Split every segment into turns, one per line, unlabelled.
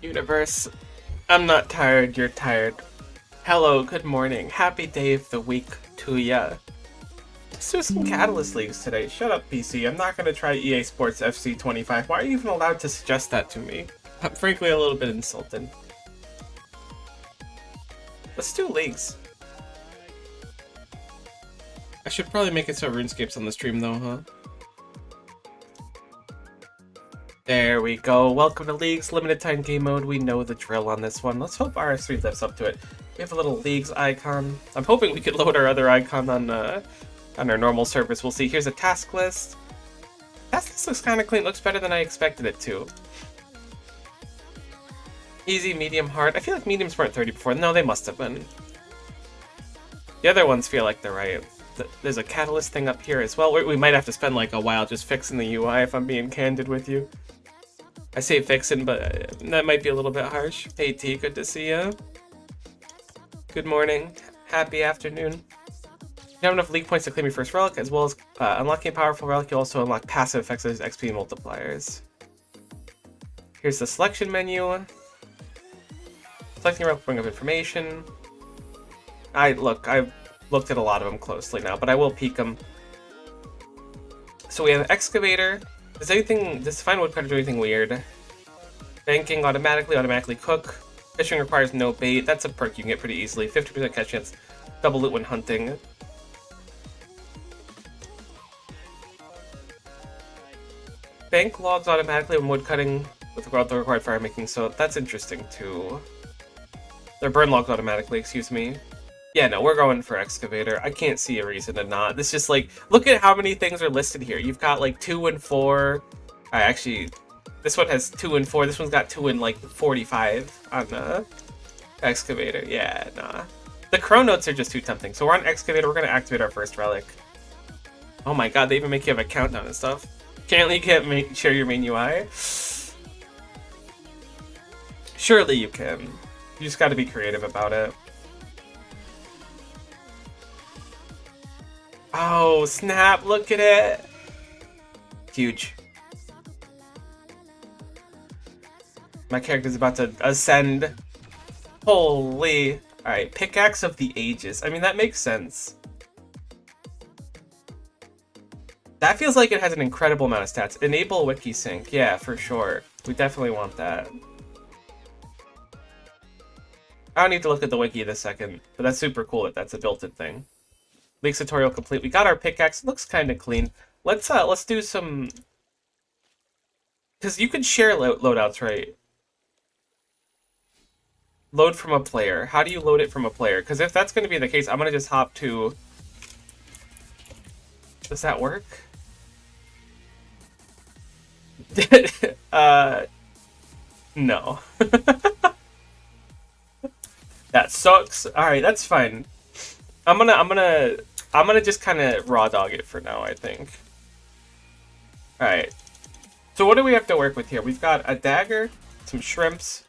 Universe, I'm not tired, you're tired. Hello, good morning, happy day of the week to ya. Let's do some Catalyst Leagues today. Shut up, PC. I'm not gonna try EA Sports FC 25. Why are you even allowed to suggest that to me? I'm frankly a little bit insulted. Let's do leagues. I should probably make it so RuneScape's on the stream though, huh? There we go. Welcome to Leagues, limited time game mode. We know the drill on this one. Let's hope RS3 lives up to it. We have a little Leagues icon. I'm hoping we could load our other icon on our normal servers. We'll see. Here's a task list. Task list looks kind of clean. Looks better than I expected it to. Easy, medium, hard. I feel like mediums weren't 30 before. No, they must have been. The other ones feel like they're right. There's a catalyst thing up here as well. We might have to spend like a while just fixing the UI if I'm being candid with you. I say fixing, but that might be a little bit harsh. Hey T, good to see ya. Good morning. Happy afternoon. You have enough league points to claim your first relic, as well as unlocking a powerful relic. You also unlock passive effects as XP multipliers. Here's the selection menu. Selecting a relic, bring up information. I've looked at a lot of them closely now, but I will peek them. So we have excavator. Does fine woodcutter do anything weird? Banking automatically cook. Fishing requires no bait. That's a perk you can get pretty easily. 50% catch chance. Double loot when hunting. Bank logs automatically when woodcutting without the required fire making, so that's interesting too. They're burn logs automatically, excuse me. Yeah, no, we're going for excavator. I can't see a reason to not. It's just like, look at how many things are listed here. You've got like 2 and 4. Actually, this one has 2 and 4. This one's got 2 and like 45 on excavator. Yeah, nah. The chronotes are just too tempting. So we're on excavator. We're gonna activate our first relic. Oh my god, they even make you have a countdown and stuff. You can't share your main UI. Surely you can. You just got to be creative about it. Oh, snap, look at it! Huge. My character's about to ascend. Holy. Alright, Pickaxe of the Ages. I mean, that makes sense. That feels like it has an incredible amount of stats. Enable wiki sync. Yeah, for sure. We definitely want that. I don't need to look at the wiki this second, but that's super cool that that's a built-in thing. Leaks tutorial complete. We got our pickaxe. It looks kind of clean. Let's do some, because you can share loadouts, right? Load from a player. How do you load it from a player? Because if that's going to be the case, I'm going to just hop to. Does that work? No. That sucks. All right, that's fine. I'm gonna just kind of raw dog it for now, I think. Alright. So what do we have to work with here? We've got a dagger, some shrimps,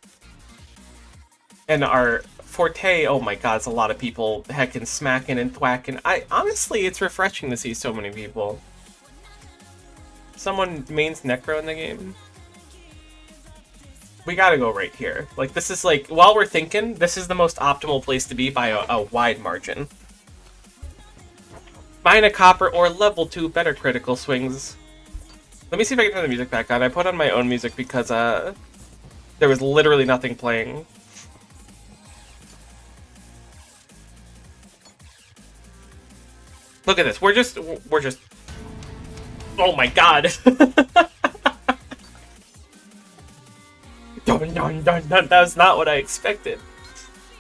and our forte. Oh my god, it's a lot of people heckin' smacking and thwacking. Honestly, it's refreshing to see so many people. Someone mains Necro in the game. We gotta go right here. Like, this is like, while we're thinking, this is the most optimal place to be by a wide margin. Mine a copper or level 2 better critical swings. Let me see if I can turn the music back on. I put on my own music because there was literally nothing playing. Look at this. We're just oh my god. Dun, dun, dun, dun. That was not what I expected.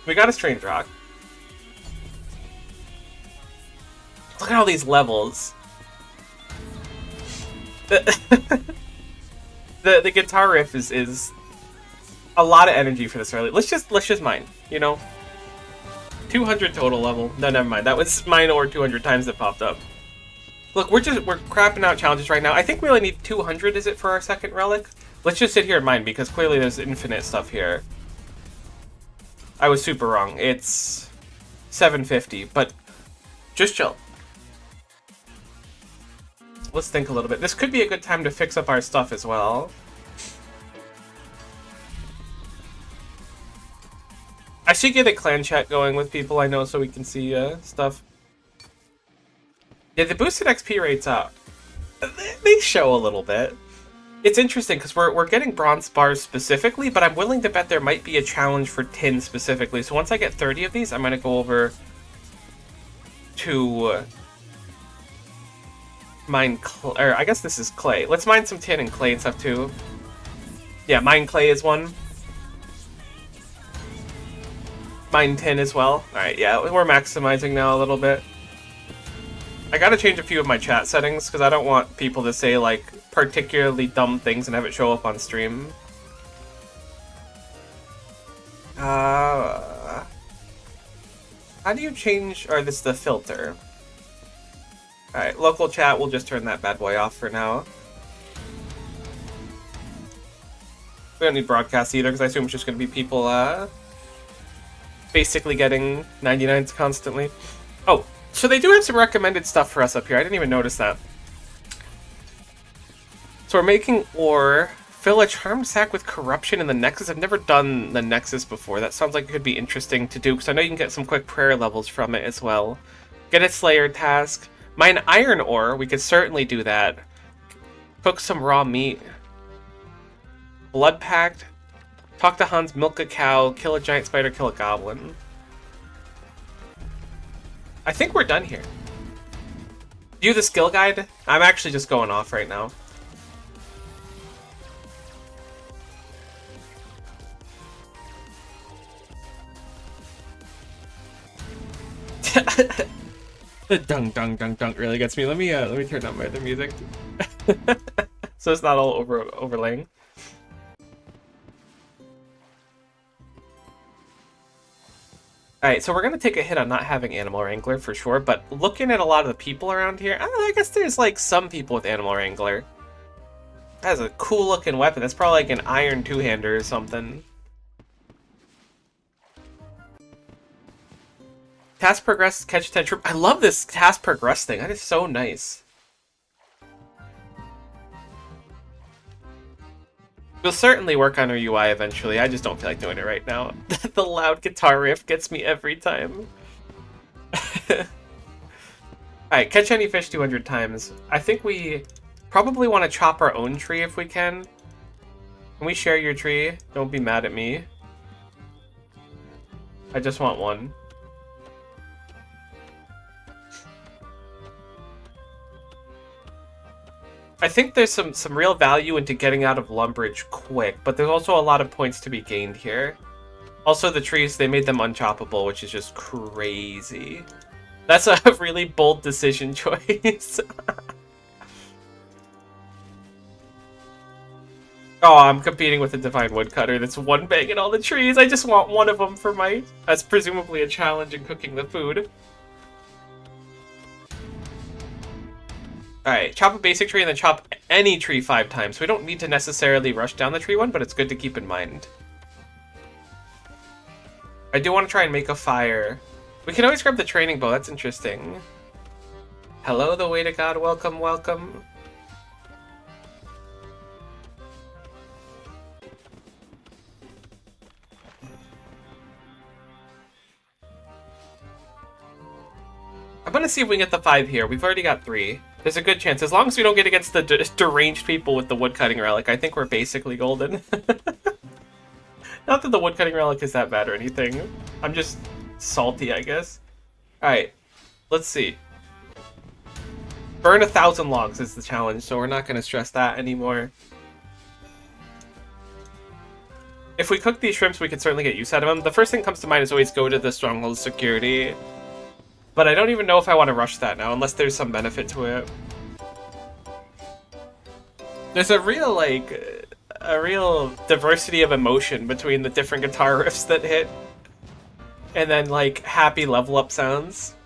We got a strange rock. Look at all these levels. The guitar riff is a lot of energy for this early. Let's just mine, you know. 200 total level. No, never mind. That was mine or 200 times that popped up. Look, we're crapping out challenges right now. I think we only need 200. Is it for our second relic? Let's just sit here and mine because clearly there's infinite stuff here. I was super wrong. It's 750, but just chill. Let's think a little bit. This could be a good time to fix up our stuff as well. I should get a clan chat going with people I know so we can see stuff. Yeah, the boosted XP rates up. They show a little bit. It's interesting because we're getting bronze bars specifically, but I'm willing to bet there might be a challenge for tin specifically. So once I get 30 of these, I'm going to go over to mine clay, or I guess this is clay. Let's mine some tin and clay and stuff too. Yeah, mine clay is one. Mine tin as well. Alright, yeah, we're maximizing now a little bit. I gotta change a few of my chat settings because I don't want people to say like particularly dumb things and have it show up on stream. How do you change, or this is the filter. Alright, local chat, we'll just turn that bad boy off for now. We don't need broadcast either, because I assume it's just going to be people basically getting 99s constantly. Oh, so they do have some recommended stuff for us up here. I didn't even notice that. So we're making ore. Fill a charm sack with corruption in the Nexus. I've never done the Nexus before. That sounds like it could be interesting to do, because I know you can get some quick prayer levels from it as well. Get a Slayer task. Mine iron ore. We could certainly do that. Cook some raw meat. Blood pact. Talk to Hans, milk a cow, kill a giant spider, kill a goblin. I think we're done here. View the skill guide. I'm actually just going off right now. The dunk dunk dunk dunk really gets me. Let me turn down my other music. So it's not all overlaying. Alright, so we're going to take a hit on not having Animal Wrangler for sure, but looking at a lot of the people around here, I guess there's like some people with Animal Wrangler. That has a cool looking weapon. That's probably like an iron two-hander or something. Task progress, catch 10 troop. I love this task progress thing. That is so nice. We'll certainly work on our UI eventually. I just don't feel like doing it right now. The loud guitar riff gets me every time. Alright, catch any fish 200 times. I think we probably want to chop our own tree if we can. Can we share your tree? Don't be mad at me. I just want one. I think there's some real value into getting out of Lumbridge quick, but there's also a lot of points to be gained here. Also, the trees, they made them unchoppable, which is just crazy. That's a really bold decision choice. Oh, I'm competing with a Divine Woodcutter that's one banging all the trees. I just want one of them for my... That's presumably a challenge in cooking the food. Alright, chop a basic tree and then chop any tree 5 times. We don't need to necessarily rush down the tree one, but it's good to keep in mind. I do want to try and make a fire. We can always grab the training bow, that's interesting. Hello, the way to God, welcome, welcome. I'm gonna see if we can get the 5 here. We've already got 3. There's a good chance. As long as we don't get against the deranged people with the woodcutting relic, I think we're basically golden. Not that the woodcutting relic is that bad or anything. I'm just salty, I guess. Alright, let's see. Burn 1,000 logs is the challenge, so we're not going to stress that anymore. If we cook these shrimps, we can certainly get use out of them. The first thing that comes to mind is always go to the stronghold security. But I don't even know if I want to rush that now, unless there's some benefit to it. There's a real, like, diversity of emotion between the different guitar riffs that hit. And then, like, happy level up sounds.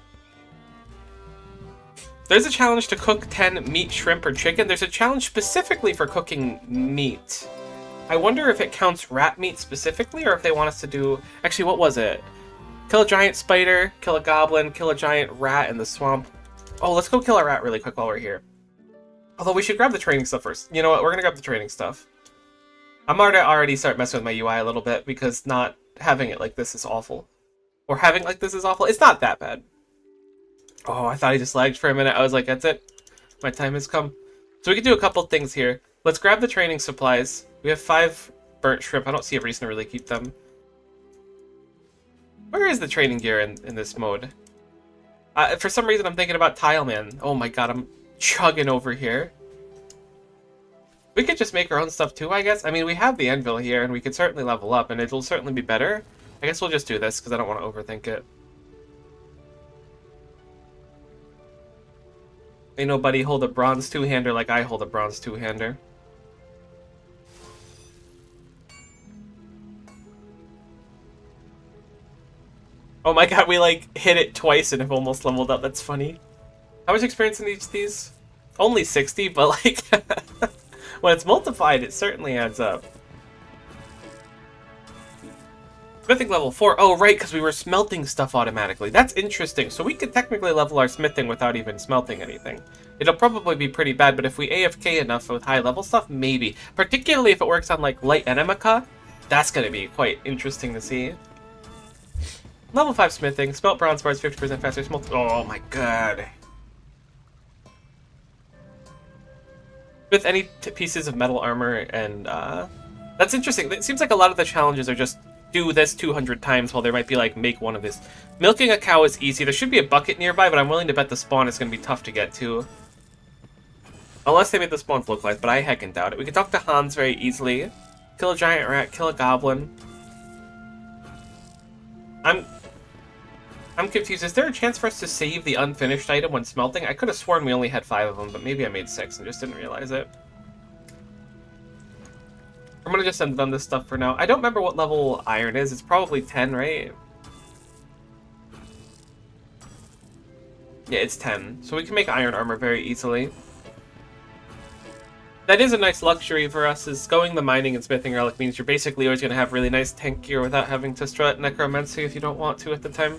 There's a challenge to cook 10 meat, shrimp, or chicken. There's a challenge specifically for cooking meat. I wonder if it counts rat meat specifically, or if they want us to do... Actually, what was it? Kill a giant spider, kill a goblin, kill a giant rat in the swamp. Oh, let's go kill a rat really quick while we're here. Although we should grab the training stuff first. You know what? We're gonna grab the training stuff. I'm already start messing with my UI a little bit because not having it like this is awful. Or having like this is awful. It's not that bad. Oh, I thought I just lagged for a minute. I was like, that's it. My time has come. So we can do a couple things here. Let's grab the training supplies. We have 5 burnt shrimp. I don't see a reason to really keep them. Where is the training gear in this mode? For some reason, I'm thinking about Tileman. Oh my god, I'm chugging over here. We could just make our own stuff too, I guess. I mean, we have the anvil here, and we could certainly level up, and it'll certainly be better. I guess we'll just do this, because I don't want to overthink it. Ain't nobody hold a bronze two-hander like I hold a bronze two-hander. Oh my god, we like hit it twice and have almost leveled up. That's funny. How much experience in each of these? Only 60, but like when it's multiplied, it certainly adds up. Smithing level 4. Oh, right, because we were smelting stuff automatically. That's interesting. So we could technically level our smithing without even smelting anything. It'll probably be pretty bad, but if we AFK enough with high level stuff, maybe. Particularly if it works on like light enemica, that's going to be quite interesting to see. Level 5 smithing. Smelt bronze bars 50% faster. Smelt. Oh my god. With any pieces of metal armor and that's interesting. It seems like a lot of the challenges are just do this 200 times while there might be like make one of this. Milking a cow is easy. There should be a bucket nearby, but I'm willing to bet the spawn is going to be tough to get to. Unless they made the spawns localized, but I heckin' doubt it. We can talk to Hans very easily. Kill a giant rat, kill a goblin. I'm confused. Is there a chance for us to save the unfinished item when smelting? I could have sworn we only had 5 of them, but maybe I made 6 and just didn't realize it. I'm gonna just end on this stuff for now. I don't remember what level iron is. It's probably 10, right? Yeah, it's 10. So we can make iron armor very easily. That is a nice luxury for us, is going the mining and smithing relic means you're basically always going to have really nice tank gear without having to strut necromancy if you don't want to at the time.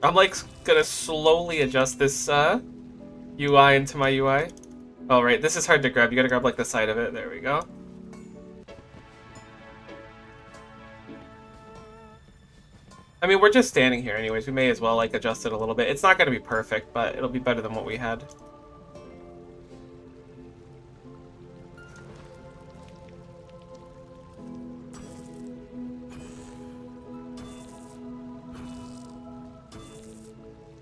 I'm like gonna slowly adjust this UI into my UI. Oh right, this is hard to grab. You gotta grab like the side of it. There we go. I mean, we're just standing here anyways. We may as well like adjust it a little bit. It's not gonna be perfect, but it'll be better than what we had.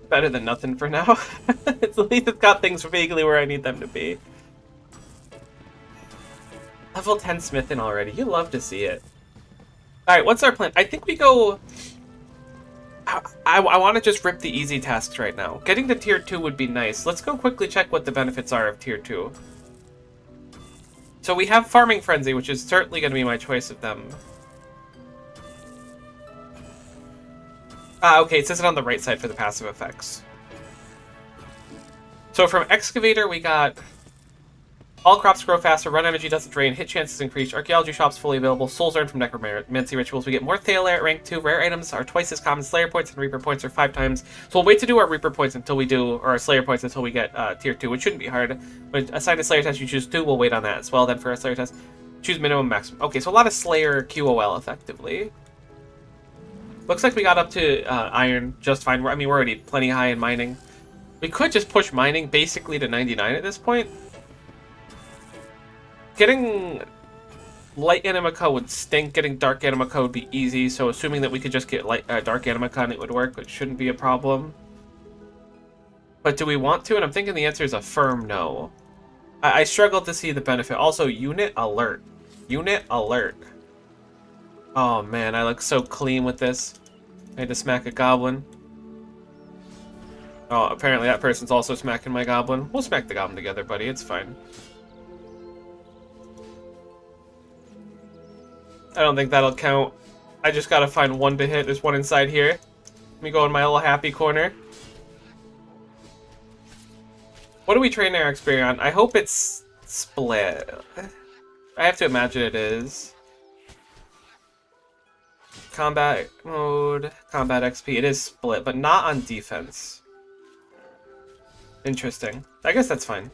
Better than nothing for now. At least it's got things vaguely where I need them to be. Level 10 smithing already. You love to see it. Alright, what's our plan? I think we go... I want to just rip the easy tasks right now. Getting to tier 2 would be nice. Let's go quickly check what the benefits are of tier 2. So we have Farming Frenzy, which is certainly going to be my choice of them. Okay, it says it on the right side for the passive effects. So from Excavator, we got all crops grow faster, run energy doesn't drain, hit chances increase, archaeology shops fully available, souls earned from necromancy rituals. We get more Thale at rank 2, rare items are twice as common, Slayer points and Reaper points are 5 times. So we'll wait to do our Reaper points until we do, or our Slayer points until we get tier 2, which shouldn't be hard. But assign a Slayer test, you choose 2, we'll wait on that as well. Then for a Slayer test, choose minimum, maximum. Okay, so a lot of Slayer QOL effectively. Looks like we got up to iron just fine. I mean, we're already plenty high in mining. We could just push mining basically to 99 at this point. Getting light animica would stink. Getting dark animica would be easy. So assuming that we could just get dark animica and it would work, it shouldn't be a problem. But do we want to? And I'm thinking the answer is a firm no. I struggle to see the benefit. Also, unit alert. Unit alert. Oh man, I look so clean with this. I had to smack a goblin. Oh, apparently that person's also smacking my goblin. We'll smack the goblin together, buddy. It's fine. I don't think that'll count. I just gotta find one to hit. There's one inside here. Let me go in my little happy corner. What do we train our XP on? I hope it's split. I have to imagine it is. Combat mode, combat XP. It is split, but not on defense. Interesting. I guess that's fine.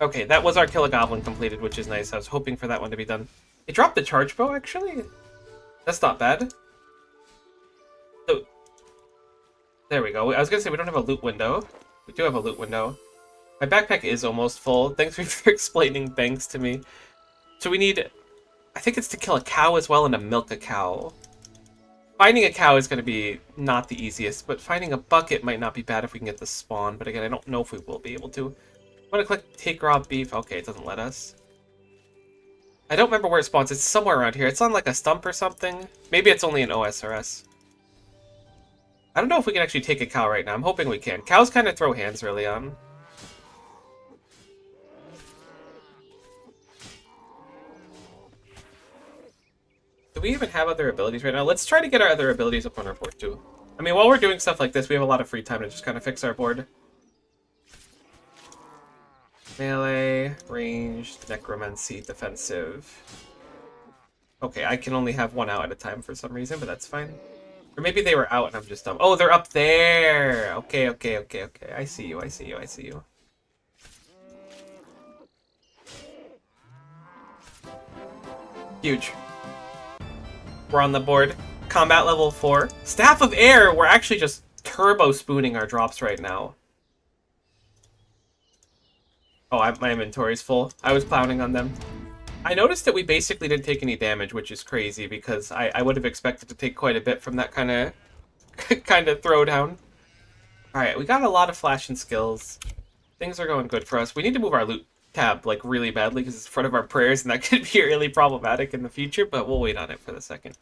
Okay, that was our Kill a Goblin completed, which is nice. I was hoping for that one to be done. It dropped the charge bow, actually? That's not bad. So, there we go. I was gonna say we don't have a loot window. We do have a loot window. My backpack is almost full. Thanks for explaining banks to me. So we need... I think it's to kill a cow as well and to milk a cow. Finding a cow is going to be not the easiest, but finding a bucket might not be bad if we can get the spawn. But again, I don't know if we will be able to. I'm going to click take raw beef. Okay, it doesn't let us. I don't remember where it spawns. It's somewhere around here. It's on like a stump or something. Maybe it's only an OSRS. I don't know if we can actually take a cow right now. I'm hoping we can. Cows kind of throw hands early on. Do we even have other abilities right now? Let's try to get our other abilities up on our board too. I mean, while we're doing stuff like this, we have a lot of free time to just kind of fix our board. Melee, ranged, necromancy, defensive. Okay, I can only have one out at a time for some reason, but that's fine. Or maybe they were out and I'm just dumb. Oh, they're up there! Okay. I see you. Huge. We're on the board. Combat level 4. Staff of Air! We're actually just turbo spooning our drops right now. Oh, my inventory's full. I was clowning on them. I noticed that we basically didn't take any damage, which is crazy, because I would have expected to take quite a bit from that kind of throwdown. Alright, we got a lot of flashing skills. Things are going good for us. We need to move our loot tab, like, really badly, because it's in front of our prayers, and that could be really problematic in the future, but we'll wait on it for the second.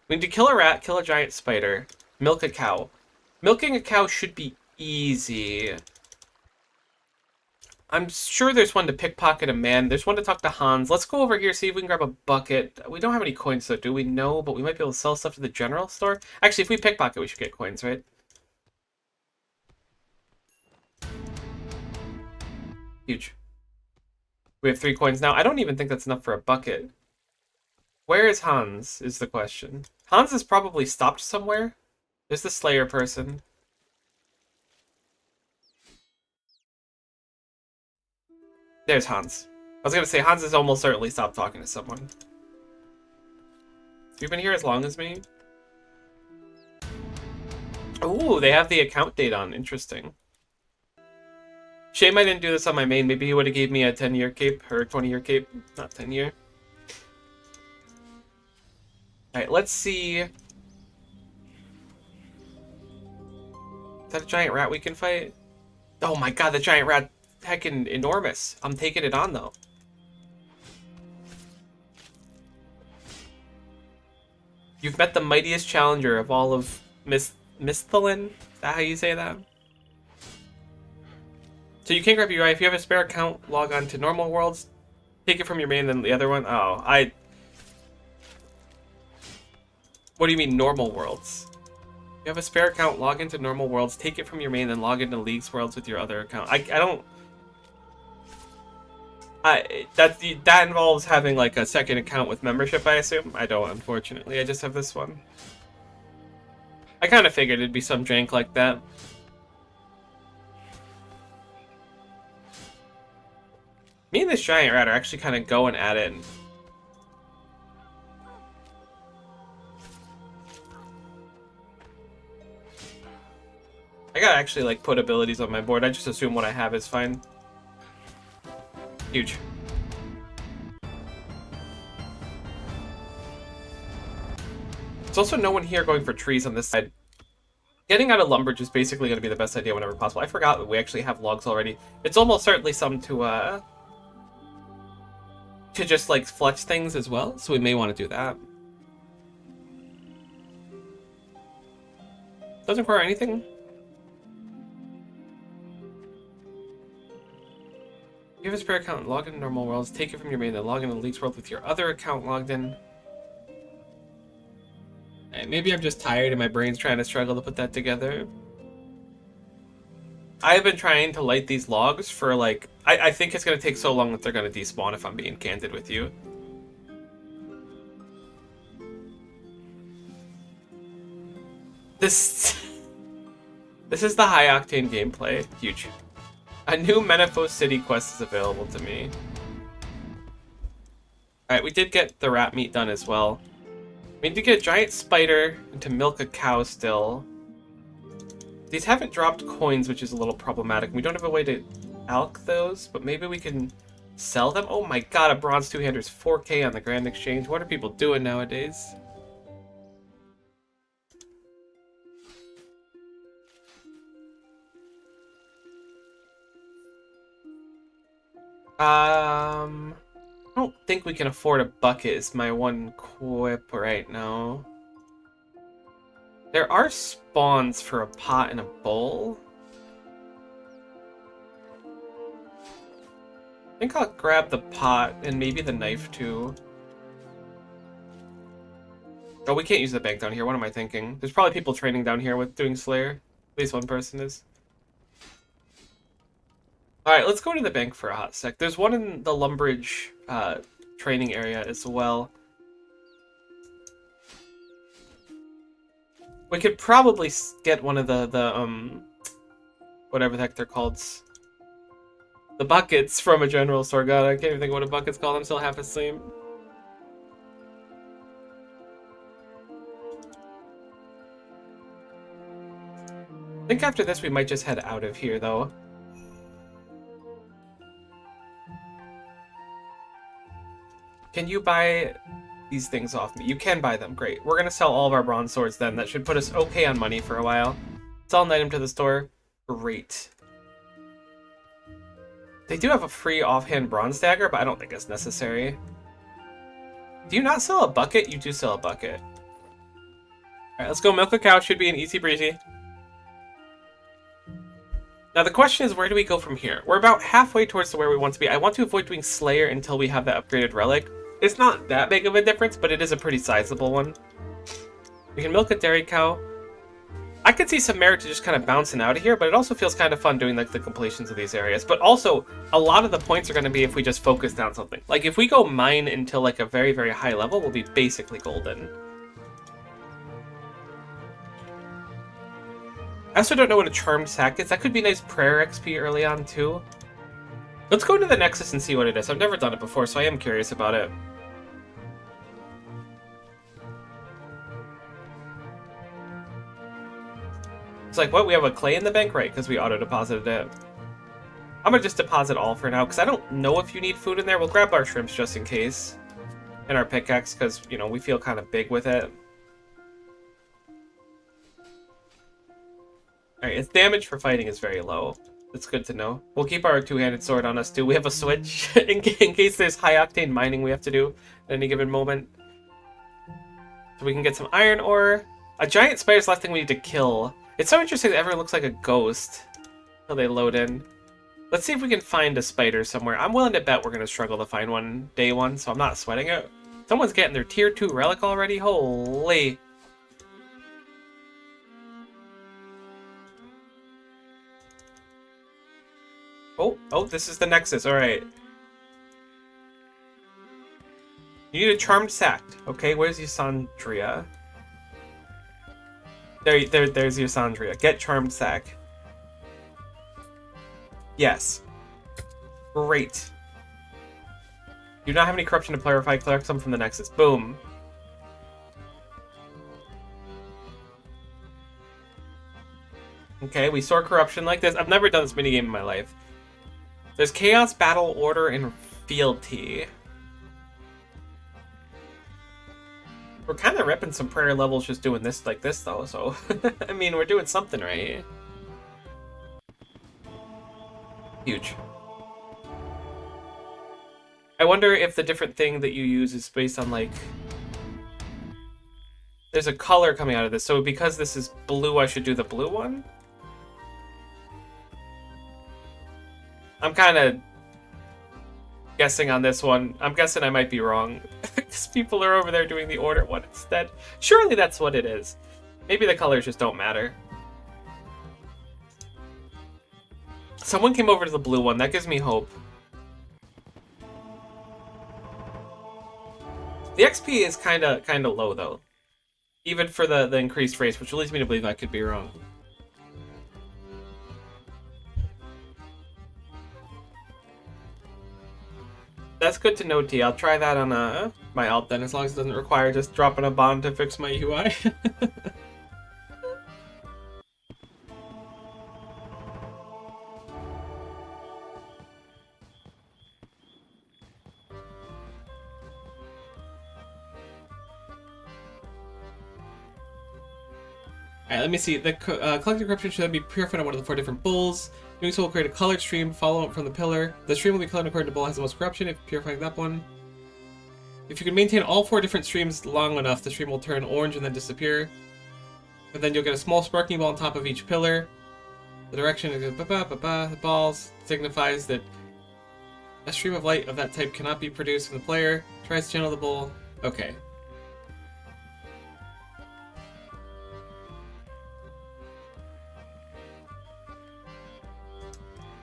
We need to kill a rat, kill a giant spider, milk a cow. Milking a cow should be easy. I'm sure there's one to pickpocket a man. There's one to talk to Hans. Let's go over here, see if we can grab a bucket. We don't have any coins, though, do we? No, but we might be able to sell stuff to the general store. Actually, if we pickpocket, we should get coins, right? Huge. We have 3 coins now. I don't even think that's enough for a bucket. Where is Hans, is the question. Hans has probably stopped somewhere. There's the Slayer person. There's Hans. I was gonna say, Hans has almost certainly stopped talking to someone. You've been here as long as me? Ooh, they have the account date on. Interesting. Shame I didn't do this on my main. Maybe he would have gave me a 10-year cape, or 20-year cape. Not 10-year. Alright, let's see. Is that a giant rat we can fight? Oh my god, the giant rat, heckin' enormous. I'm taking it on, though. You've met the mightiest challenger of all of Misthalin? Is that how you say that? So you can't grab your UI. If you have a spare account, log on to normal worlds. Take it from your main, then the other one. Oh, What do you mean, normal worlds? You have a spare account, log into normal worlds, take it from your main, then log into League's worlds with your other account. I don't... that involves having, like, a second account with membership, I assume? I don't, unfortunately. I just have this one. I kind of figured it'd be some jank like that. Me and this giant rat are actually kind of going at it. I gotta actually, like, put abilities on my board. I just assume what I have is fine. Huge. There's also no one here going for trees on this side. Getting out of lumber is basically going to be the best idea whenever possible. I forgot that we actually have logs already. It's almost certainly some to just, like, fletch things as well, so we may want to do that. Doesn't require anything. You have a spare account, log into normal worlds, take it from your main, then log into League's world with your other account logged in. Right, maybe I'm just tired and my brain's trying to struggle to put that together. I have been trying to light these logs for, like... I think it's going to take so long that they're going to despawn, if I'm being candid with you. This is the high-octane gameplay. Huge. A new Menifos City quest is available to me. Alright, we did get the rat meat done as well. We need to get a giant spider and to milk a cow still. These haven't dropped coins, which is a little problematic. We don't have a way to alch those, but maybe we can sell them. Oh my god, a bronze two-hander's 4K on the Grand Exchange. What are people doing nowadays? I don't think we can afford a bucket is my one quip right now. There are spawns for a pot and a bowl. I think I'll grab the pot and maybe the knife too. Oh, we can't use the bank down here. What am I thinking? There's probably people training down here with doing Slayer. At least one person is. Alright, let's go to the bank for a hot sec. There's one in the Lumbridge training area as well. We could probably get one of the whatever the heck they're called. The buckets from a general store. God, I can't even think of what a bucket's called. I'm still half asleep. I think after this we might just head out of here, though. Can you buy these things off me? You can buy them. Great. We're going to sell all of our bronze swords then. That should put us okay on money for a while. Sell an item to the store. Great. They do have a free offhand bronze dagger, but I don't think it's necessary. Do you not sell a bucket? You do sell a bucket. Alright, let's go milk a cow. Should be an easy breezy. Now the question is, where do we go from here? We're about halfway towards where we want to be. I want to avoid doing Slayer until we have that upgraded relic. It's not that big of a difference, but it is a pretty sizable one. We can milk a dairy cow. I could see some merit to just kind of bouncing out of here, but it also feels kind of fun doing like the completions of these areas. But also, a lot of the points are going to be if we just focus down something. Like if we go mine until like a very, very high level, we'll be basically golden. I also don't know what a charmed sack is. That could be nice prayer XP early on too. Let's go to the Nexus and see what it is. I've never done it before, so I am curious about it. It's like, what? We have a clay in the bank? Right, because we auto-deposited it. I'm gonna just deposit all for now, because I don't know if you need food in there. We'll grab our shrimps just in case. And our pickaxe, because, you know, we feel kind of big with it. Alright, its damage for fighting is very low. That's good to know. We'll keep our two-handed sword on us, too. We have a switch in case there's high-octane mining we have to do at any given moment. So we can get some iron ore. A giant spider's the last thing we need to kill. It's so interesting that everyone looks like a ghost until they load in. Let's see if we can find a spider somewhere. I'm willing to bet we're going to struggle to find one day one, so I'm not sweating it. Someone's getting their tier 2 relic already? Holy. Oh, this is the Nexus. Alright. You need a charmed sack. Okay, where's Yusandria? There's Yusandria. Get charmed sack. Yes. Great. Do not have any corruption to clarify. Collect some from the Nexus. Boom. Okay, we sort corruption like this. I've never done this minigame in my life. There's chaos, battle, order, and fealty. We're kind of ripping some prayer levels just doing this like this, though, so... I mean, we're doing something right. Huge. I wonder if the different thing that you use is based on, like... There's a color coming out of this, so because this is blue, I should do the blue one? I'm kind of guessing on this one. I'm guessing I might be wrong. Because people are over there doing the order one instead. Surely that's what it is. Maybe the colors just don't matter. Someone came over to the blue one. That gives me hope. The XP is kind of low, though. Even for the increased race, which leads me to believe I could be wrong. That's good to know, T. I'll try that on my alt then, as long as it doesn't require just dropping a bond to fix my UI. Alright, let me see. The collective corruption should then be purified on one of the 4 different bowls. Doing so will create a colored stream, follow up from the pillar. The stream will be colored according to the bowl has the most corruption, if purifying that one. If you can maintain all 4 different streams long enough, the stream will turn orange and then disappear. And then you'll get a small sparking ball on top of each pillar. The direction is the balls signifies that a stream of light of that type cannot be produced from the player. Tries to channel the bowl. Okay.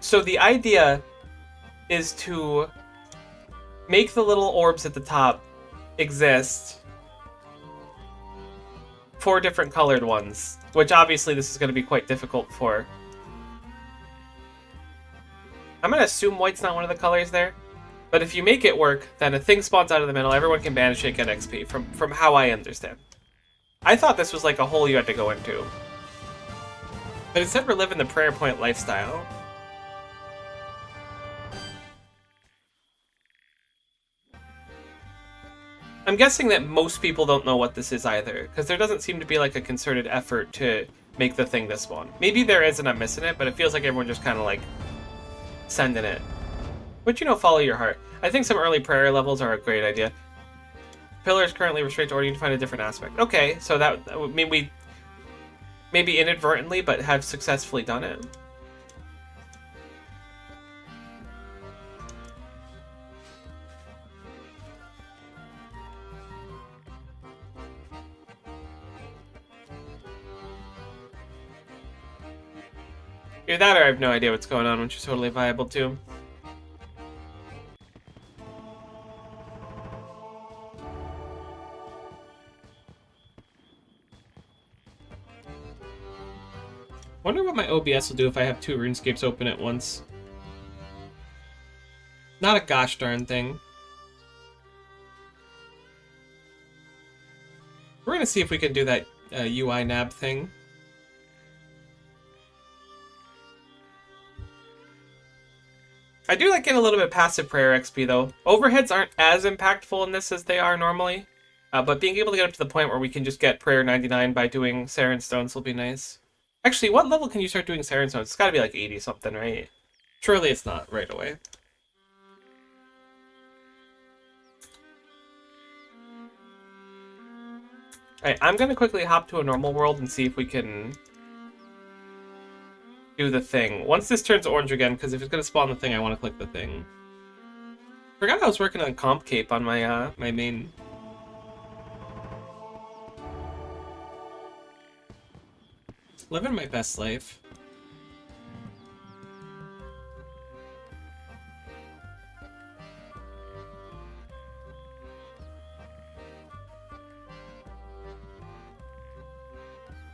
So the idea is to make the little orbs at the top exist. 4 different colored ones, which obviously this is going to be quite difficult for. I'm going to assume white's not one of the colors there, but if you make it work, then a thing spawns out of the middle, everyone can banish it, get XP, from how I understand. I thought this was like a hole you had to go into. But instead we're living the prayer point lifestyle. I'm guessing that most people don't know what this is either, because there doesn't seem to be like a concerted effort to make the thing this one. Maybe there is and I'm missing it, but it feels like everyone just kind of like sending it. But you know, follow your heart. I think some early prayer levels are a great idea. Pillar is currently restricted to order, you can find a different aspect. Okay, so that would mean we maybe inadvertently, but have successfully done it. Either that or I have no idea what's going on, which is totally viable too. Wonder what my OBS will do if I have 2 RuneScapes open at once. Not a gosh darn thing. We're gonna see if we can do that UI nab thing. I do like getting a little bit of passive prayer XP though. Overheads aren't as impactful in this as they are normally. But being able to get up to the point where we can just get prayer 99 by doing Saren Stones will be nice. Actually, what level can you start doing Saren Stones? It's gotta be like 80 something, right? Surely it's not right away. Alright, I'm gonna quickly hop to a normal world and see if we can do the thing. Once this turns orange again, because if it's gonna spawn the thing, I want to click the thing. Forgot I was working on Comp Cape on my my main. Living my best life.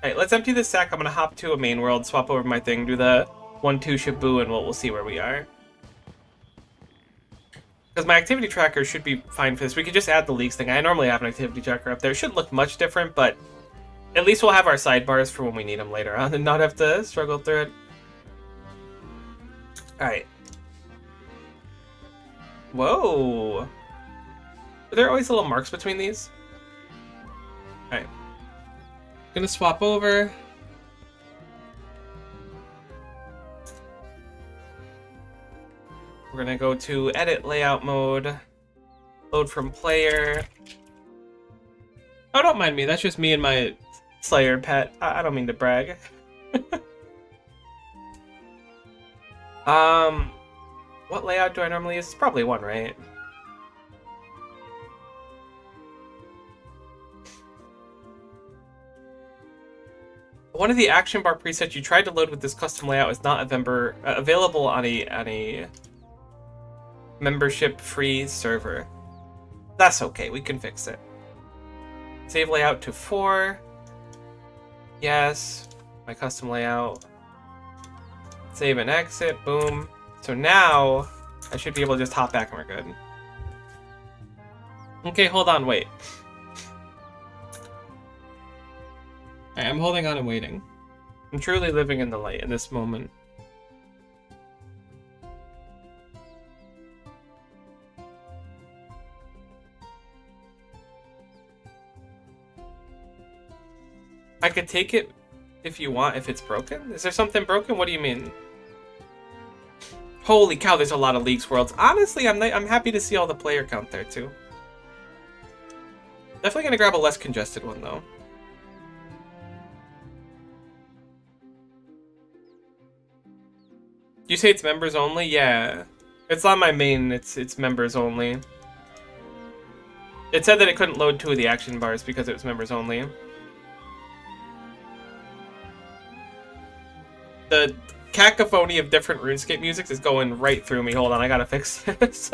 Alright, let's empty this sack. I'm gonna hop to a main world, swap over my thing, do the 1-2 Shabu, and we'll see where we are. Because my activity tracker should be fine for this. We could just add the leaks thing. I normally have an activity tracker up there. It shouldn't look much different, but at least we'll have our sidebars for when we need them later on and not have to struggle through it. Alright. Whoa! Are there always little marks between these? Alright. Gonna swap over. We're gonna go to edit layout mode. Load from player. Oh, don't mind me. That's just me and my Slayer pet. I don't mean to brag. What layout do I normally use? It's probably 1, right? One of the action bar presets you tried to load with this custom layout is not available on a membership-free server. That's okay, we can fix it. Save layout to 4. Yes, my custom layout. Save and exit, boom. So now, I should be able to just hop back and we're good. Okay, hold on, wait. I'm holding on and waiting. I'm truly living in the light in this moment. I could take it if you want, if it's broken. Is there something broken? What do you mean? Holy cow, there's a lot of Leagues Worlds. Honestly, I'm happy to see all the player count there too. Definitely gonna grab a less congested one though. You say it's members only? Yeah. It's on my main, it's members only. It said that it couldn't load 2 of the action bars because it was members only. The cacophony of different RuneScape music is going right through me. Hold on, I gotta fix this.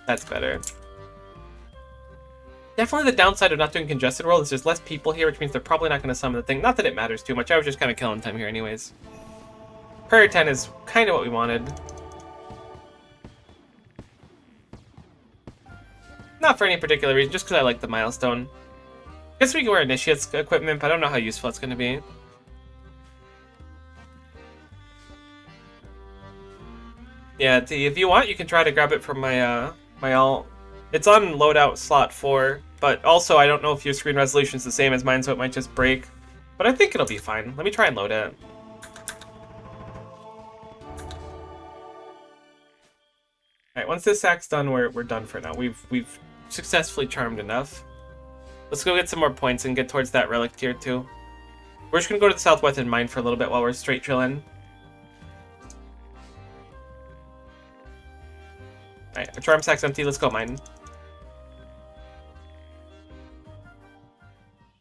That's better. Definitely the downside of not doing Congested World is there's less people here, which means they're probably not going to summon the thing. Not that it matters too much, I was just kind of killing time here anyways. Prayer 10 is kind of what we wanted. Not for any particular reason, just because I like the milestone. I guess we can wear Initiate's equipment, but I don't know how useful it's going to be. Yeah, if you want, you can try to grab it from my my alt. It's on loadout slot 4, but also I don't know if your screen resolution is the same as mine, so it might just break. But I think it'll be fine. Let me try and load it. Alright, once this sack's done, we're done for now. We've successfully charmed enough. Let's go get some more points and get towards that relic tier 2. We're just gonna go to the southwest and mine for a little bit while we're straight chilling. Alright, our charm sack's empty, let's go mine.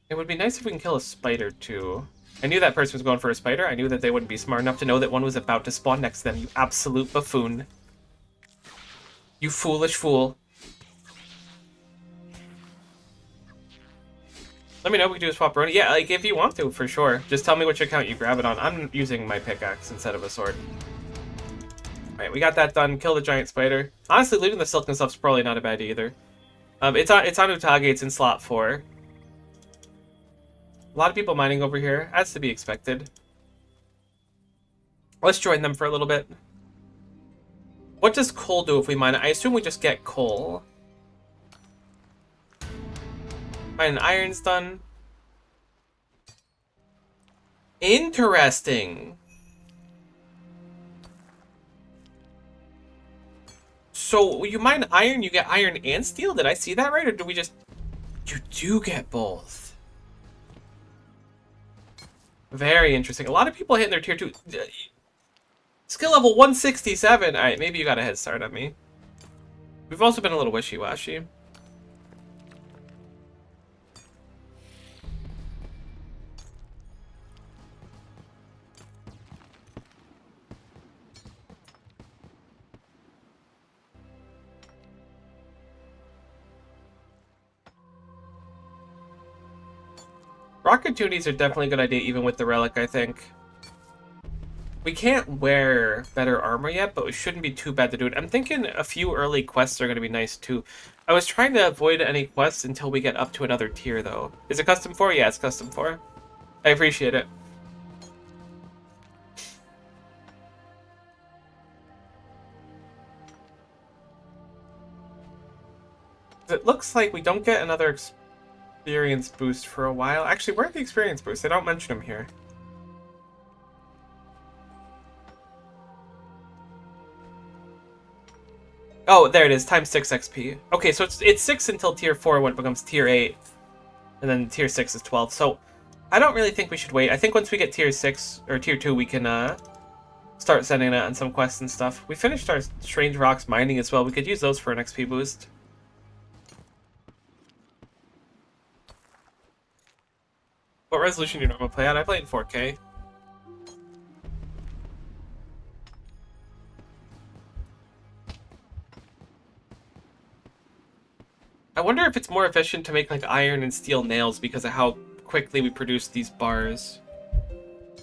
It would be nice if we can kill a spider too. I knew that person was going for a spider. I knew that they wouldn't be smart enough to know that one was about to spawn next to them, you absolute buffoon. You foolish fool. Let me know if we can do a swap Brony. Yeah, like if you want to, for sure. Just tell me which account you grab it on. I'm using my pickaxe instead of a sword. Alright, we got that done. Kill the giant spider. Honestly, leaving the silk and stuff's probably not a bad either. It's on Utage, it's in slot 4. A lot of people mining over here, as to be expected. Let's join them for a little bit. What does coal do if we mine it? I assume we just get coal. Mine iron's done. Interesting. So you mine iron, you get iron and steel? Did I see that right, or do we just... You do get both. Very interesting. A lot of people hitting their tier 2. Skill level 167. Alright, maybe you got a head start on me. We've also been a little wishy-washy. Rocket tunies are definitely a good idea, even with the relic, I think. We can't wear better armor yet, but it shouldn't be too bad to do it. I'm thinking a few early quests are going to be nice, too. I was trying to avoid any quests until we get up to another tier, though. Is it custom 4? Yeah, it's custom 4. I appreciate it. It looks like we don't get another experience boost for a while. Actually, where are the experience boosts? They don't mention them here. Oh, there it is, times 6 XP. Okay, so it's 6 until tier 4 when it becomes tier 8. And then tier 6 is 12. So I don't really think we should wait. I think once we get tier 6 or tier 2, we can start sending it on some quests and stuff. We finished our Strange Rocks mining as well. We could use those for an XP boost. What resolution do you normally play at? I play in 4K. I wonder if it's more efficient to make like iron and steel nails because of how quickly we produce these bars.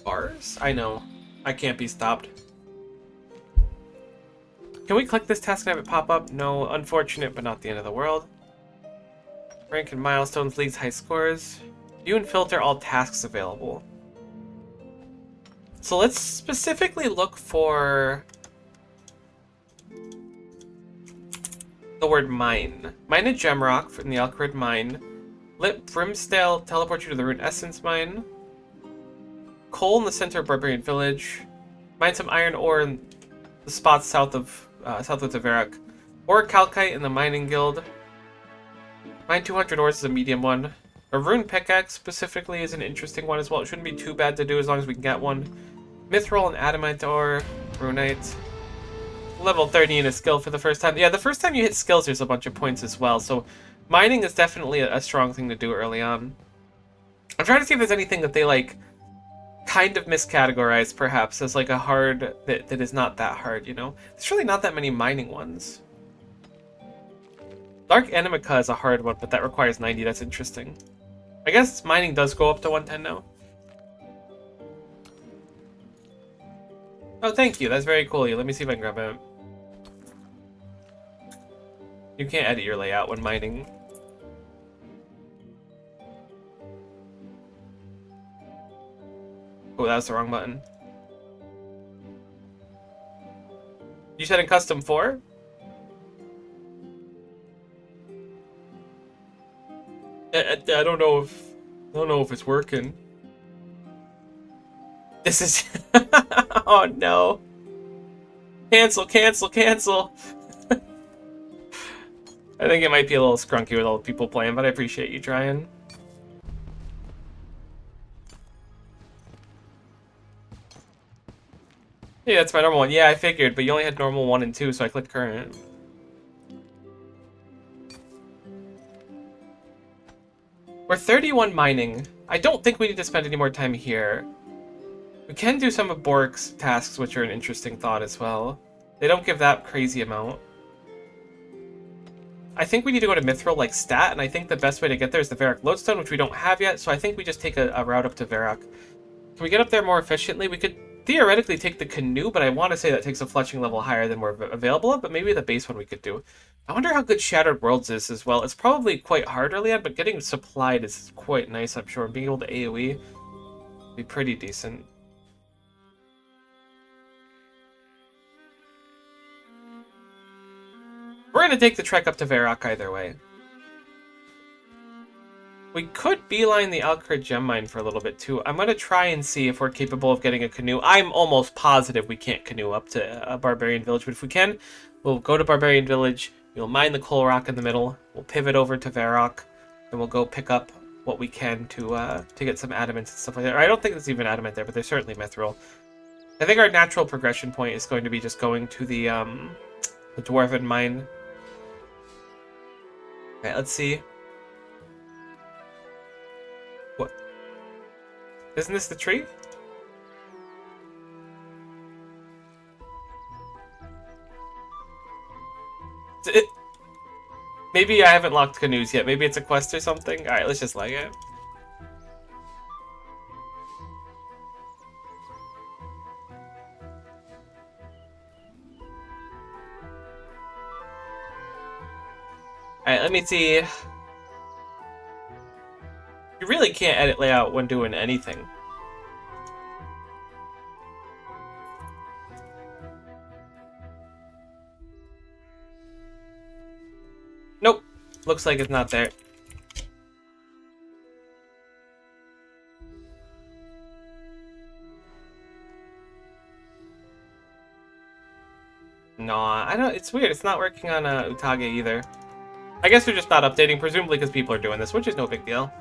Bars? I know. I can't be stopped. Can we click this task and have it pop up? No, unfortunate, but not the end of the world. Rank and milestones, leagues, high scores. View and filter all tasks available. So let's specifically look for the word mine. Mine a gemrock in the Alcarid mine. Lit Brimstale teleport you to the Rune Essence mine. Coal in the center of Barbarian Village. Mine some iron ore in the spots southward of Varrock. Ore Calcite in the Mining Guild. Mine 200 ores is a medium one. A Rune Pickaxe specifically is an interesting one as well. It shouldn't be too bad to do as long as we can get one. Mithril and Adamite ore. Runite. Level 30 in a skill for the first time. Yeah, the first time you hit skills, there's a bunch of points as well. So mining is definitely a strong thing to do early on. I'm trying to see if there's anything that they, like, kind of miscategorized, perhaps, as, like, a hard that is not that hard, you know? There's really not that many mining ones. Dark Animica is a hard one, but that requires 90. That's interesting. I guess mining does go up to 110 now. Oh, thank you. That's very cool. Let me see if I can grab it. You can't edit your layout when mining. Oh, that was the wrong button. You said in custom 4? I don't know if it's working. This is oh no. Cancel. I think it might be a little scrunky with all the people playing, but I appreciate you trying. Yeah, that's my normal one. Yeah, I figured, but you only had normal 1 and 2, so I clicked current. We're 31 mining. I don't think we need to spend any more time here. We can do some of Bork's tasks, which are an interesting thought as well. They don't give that crazy amount. I think we need to go to Mithril like stat, and I think the best way to get there is the Varrock Lodestone, which we don't have yet, so I think we just take a route up to Varrock. Can we get up there more efficiently? We could theoretically take the canoe, but I want to say that takes a fletching level higher than we're available of, but maybe the base one we could do. I wonder how good Shattered Worlds is as well. It's probably quite hard early on, but getting supplied is quite nice, I'm sure. Being able to AoE would be pretty decent. We're going to take the trek up to Varrock either way. We could beeline the Alcarid Gem Mine for a little bit too. I'm going to try and see if we're capable of getting a canoe. I'm almost positive we can't canoe up to a Barbarian Village, but if we can, we'll go to Barbarian Village, we'll mine the coal rock in the middle, we'll pivot over to Varrock, and we'll go pick up what we can to get some adamant and stuff like that. Or I don't think there's even adamant there, but there's certainly mithril. I think our natural progression point is going to be just going to the Dwarven Mine. Alright, let's see. What? Isn't this the tree? Maybe I haven't locked canoes yet. Maybe it's a quest or something. Alright, let's just like it. Alright, let me see. You really can't edit layout when doing anything. Nope. Looks like it's not there. No, I don't. It's weird. It's not working on Utage either. I guess they're just not updating, presumably because people are doing this, which is no big deal.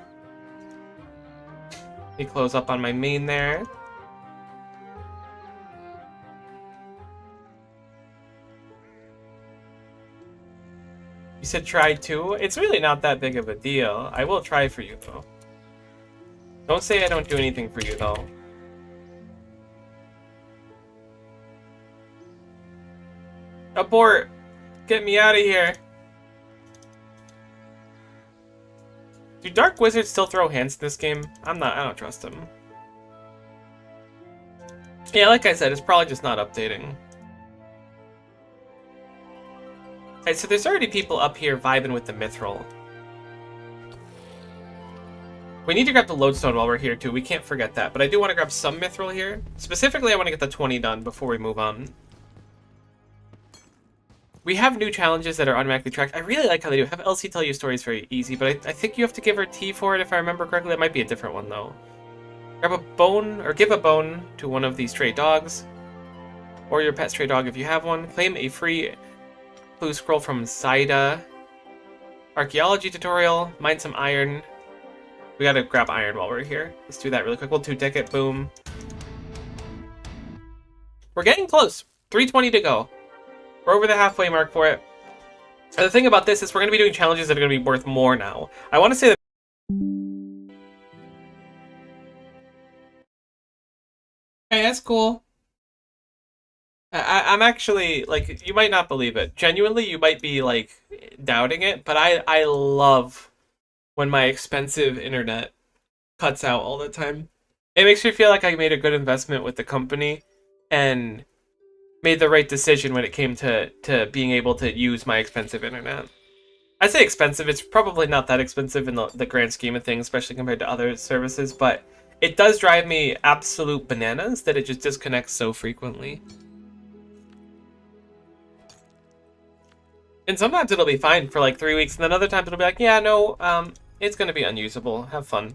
Let me close up on my main there. You said try too? It's really not that big of a deal. I will try for you, though. Don't say I don't do anything for you, though. Abort! Get me out of here! Do Dark Wizards still throw hands in this game? I don't trust them. Yeah, like I said, it's probably just not updating. Alright, so there's already people up here vibing with the mithril. We need to grab the lodestone while we're here too, we can't forget that. But I do want to grab some mithril here. Specifically, I want to get the 20 done before we move on. We have new challenges that are automatically tracked. I really like how they do. Have Elsie tell you stories very easy, but I think you have to give her tea for it if I remember correctly. That might be a different one though. Grab a bone, or give a bone to one of these stray dogs. Or your pet stray dog if you have one. Claim a free clue scroll from Zaida. Archaeology tutorial. Mine some iron. We gotta grab iron while we're here. Let's do that really quick. We'll 2-tick it. Boom. We're getting close. 320 to go. We're over the halfway mark for it. And the thing about this is we're going to be doing challenges that are going to be worth more now. I want to say that... Hey, that's cool. I'm actually, like, you might not believe it. Genuinely, you might be, like, doubting it, but I love when my expensive internet cuts out all the time. It makes me feel like I made a good investment with the company, and made the right decision when it came to being able to use my expensive internet. I say expensive, it's probably not that expensive in the grand scheme of things, especially compared to other services, but it does drive me absolute bananas that it just disconnects so frequently. And sometimes it'll be fine for like 3 weeks, and then other times it'll be like, yeah, no, it's gonna be unusable. Have fun.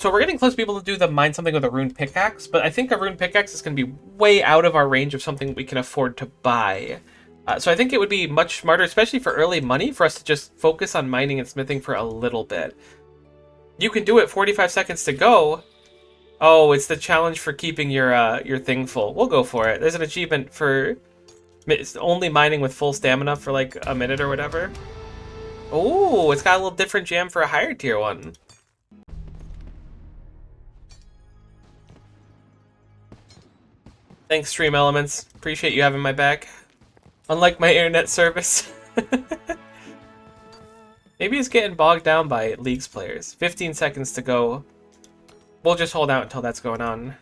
So we're getting close to be able to do the mine something with a rune pickaxe, but I think a rune pickaxe is going to be way out of our range of something we can afford to buy. So I think it would be much smarter, especially for early money, for us to just focus on mining and smithing for a little bit. You can do it 45 seconds to go. Oh, it's the challenge for keeping your thing full. We'll go for it. There's an achievement for only mining with full stamina for like a minute or whatever. Oh, it's got a little different jam for a higher tier one. Thanks, Stream Elements. Appreciate you having my back. Unlike my internet service. Maybe it's getting bogged down by League's players. 15 seconds to go. We'll just hold out until that's going on.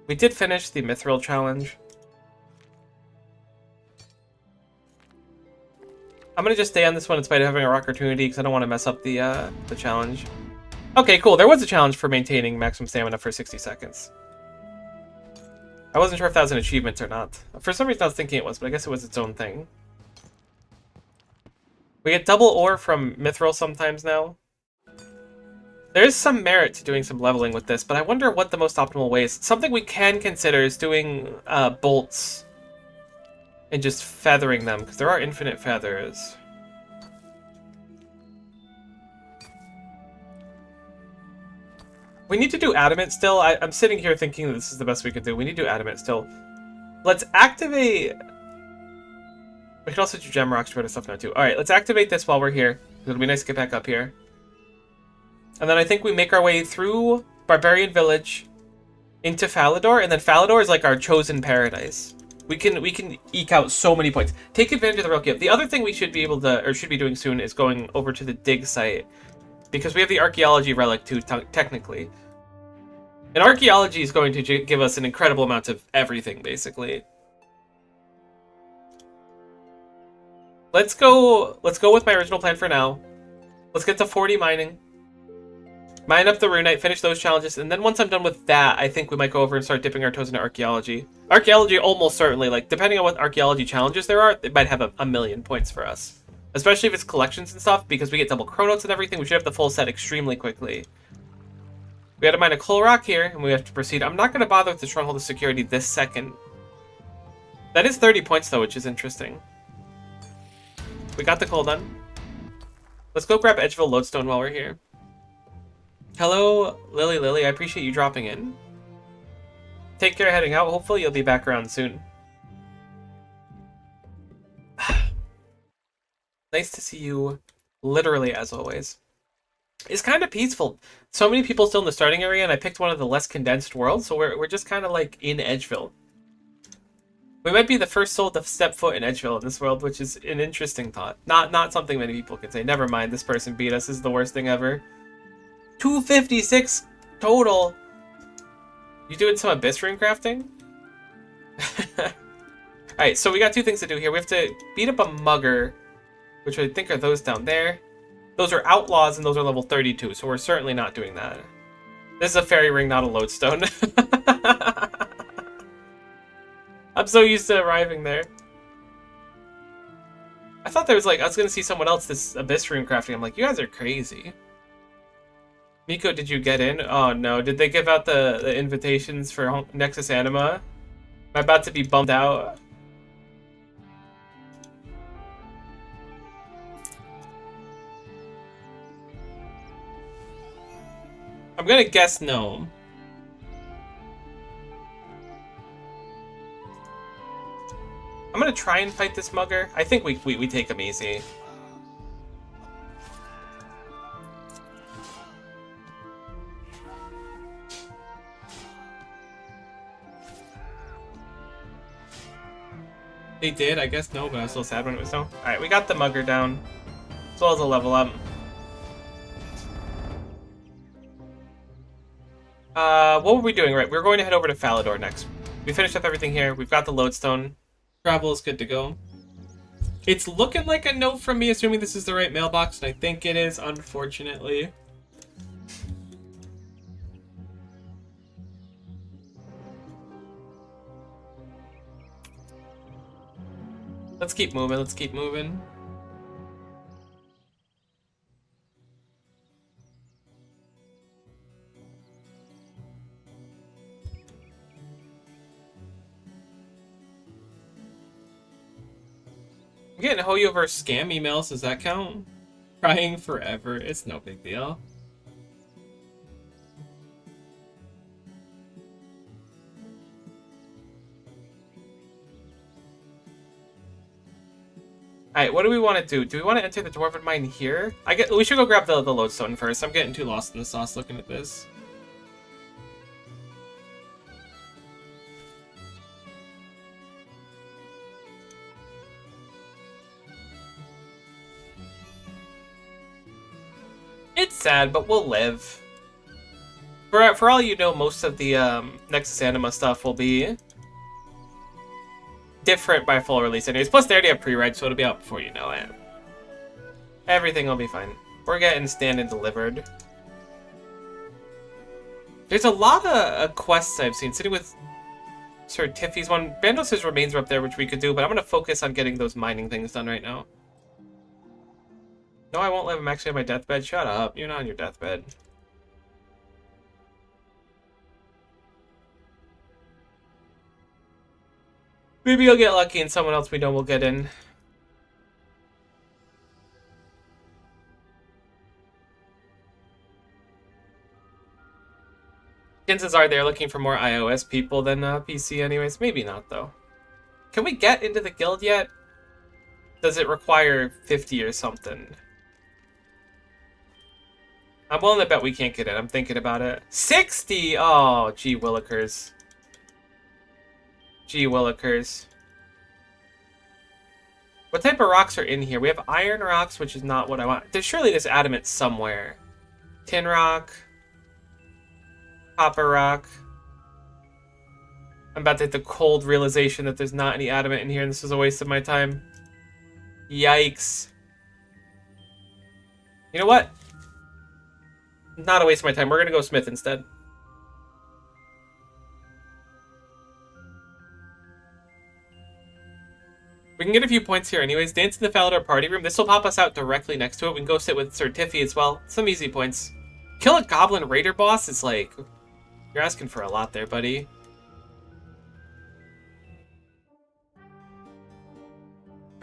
We did finish the Mithril challenge. I'm gonna just stay on this one in spite of having a rock opportunity because I don't want to mess up the challenge. Okay, cool. There was a challenge for maintaining maximum stamina for 60 seconds. I wasn't sure if that was an achievement or not. For some reason I was thinking it was, but I guess it was its own thing. We get double ore from Mithril sometimes now. There is some merit to doing some leveling with this, but I wonder what the most optimal way is. Something we can consider is doing bolts and just feathering them, because there are infinite feathers. We need to do adamant still. I'm sitting here thinking that this is the best we could do. We need to do adamant still. Let's activate... We can also do gem rocks for other stuff now too. Alright, let's activate this while we're here. It'll be nice to get back up here. And then I think we make our way through Barbarian Village into Falador, and then Falador is like our chosen paradise. We can eke out so many points. Take advantage of the real gift. The other thing we should be able to, or should be doing soon, is going over to the dig site. Because we have the archaeology relic too, technically. And archaeology is going to give us an incredible amount of everything, basically. Let's go with my original plan for now. Let's get to 40 mining. Mine up the runite, finish those challenges, and then once I'm done with that, I think we might go over and start dipping our toes into archaeology. Archaeology almost certainly, like, depending on what archaeology challenges there are, it might have a million points for us. Especially if it's collections and stuff, because we get double chronotes and everything, we should have the full set extremely quickly. We had to mine a coal rock here, and we have to proceed. I'm not going to bother with the Stronghold of Security this second. That is 30 points, though, which is interesting. We got the coal done. Let's go grab Edgeville Lodestone while we're here. Hello, Lily. I appreciate you dropping in. Take care heading out. Hopefully you'll be back around soon. Nice to see you, literally, as always. It's kind of peaceful. So many people still in the starting area, and I picked one of the less condensed worlds, so we're just kind of like in Edgeville. We might be the first soul to step foot in Edgeville in this world, which is an interesting thought. Not something many people can say. Never mind, this person beat us. This is the worst thing ever. 256 total. You doing some abyss rune crafting? Alright, so we got two things to do here. We have to beat up a mugger, which I think are those down there. Those are outlaws, and those are level 32, so we're certainly not doing that. This is a fairy ring, not a lodestone. I'm so used to arriving there. I thought there was like, I was going to see someone else this Abyss Rune crafting. I'm like, you guys are crazy. Miko, did you get in? Oh no, did they give out the invitations for Nexus Anima? Am I about to be bummed out? I'm gonna guess no. I'm gonna try and fight this mugger. I think we take him easy. They did? I guess no, but I was so sad when it was no. Alright, we got the mugger down. As well as a level up. What were we doing? Right, we're going to head over to Falador next. We finished up everything here. We've got the lodestone. Travel is good to go. It's looking like a note from me, assuming this is the right mailbox, and I think it is, unfortunately. Let's keep moving, let's keep moving. I'm getting Hoyo versus scam emails, does that count? Crying forever, it's no big deal. Alright, what do we want to do? Do we want to enter the Dwarven Mine here? We should go grab the lodestone first. I'm getting too lost in the sauce looking at this. It's sad, but we'll live. For all you know, most of the Nexus Anima stuff will be different by full release anyways. Plus, they already have pre-reg, so it'll be out before you know it. Everything will be fine. We're getting stand and delivered. There's a lot of quests I've seen. Sitting with Sir Tiffy's one. Bandos' remains are up there, which we could do, but I'm going to focus on getting those mining things done right now. No, I won't live. I'm actually on my deathbed. Shut up. You're not on your deathbed. Maybe I'll get lucky and someone else we know will get in. Chances are they're looking for more iOS people than PC anyways. Maybe not, though. Can we get into the guild yet? Does it require 50 or something? I'm willing to bet we can't get in. I'm thinking about it. 60! Oh, gee willikers. Gee willikers. What type of rocks are in here? We have iron rocks, which is not what I want. Surely there's adamant somewhere. Tin rock. Copper rock. I'm about to hit the cold realization that there's not any adamant in here, and this is a waste of my time. Yikes. You know what? Not a waste of my time. We're gonna go smith instead. We can get a few points here anyways. Dance in the Falador party room. This will pop us out directly next to it. We can go sit with Sir Tiffy as well. Some easy points. Kill a goblin raider boss is like... You're asking for a lot there, buddy.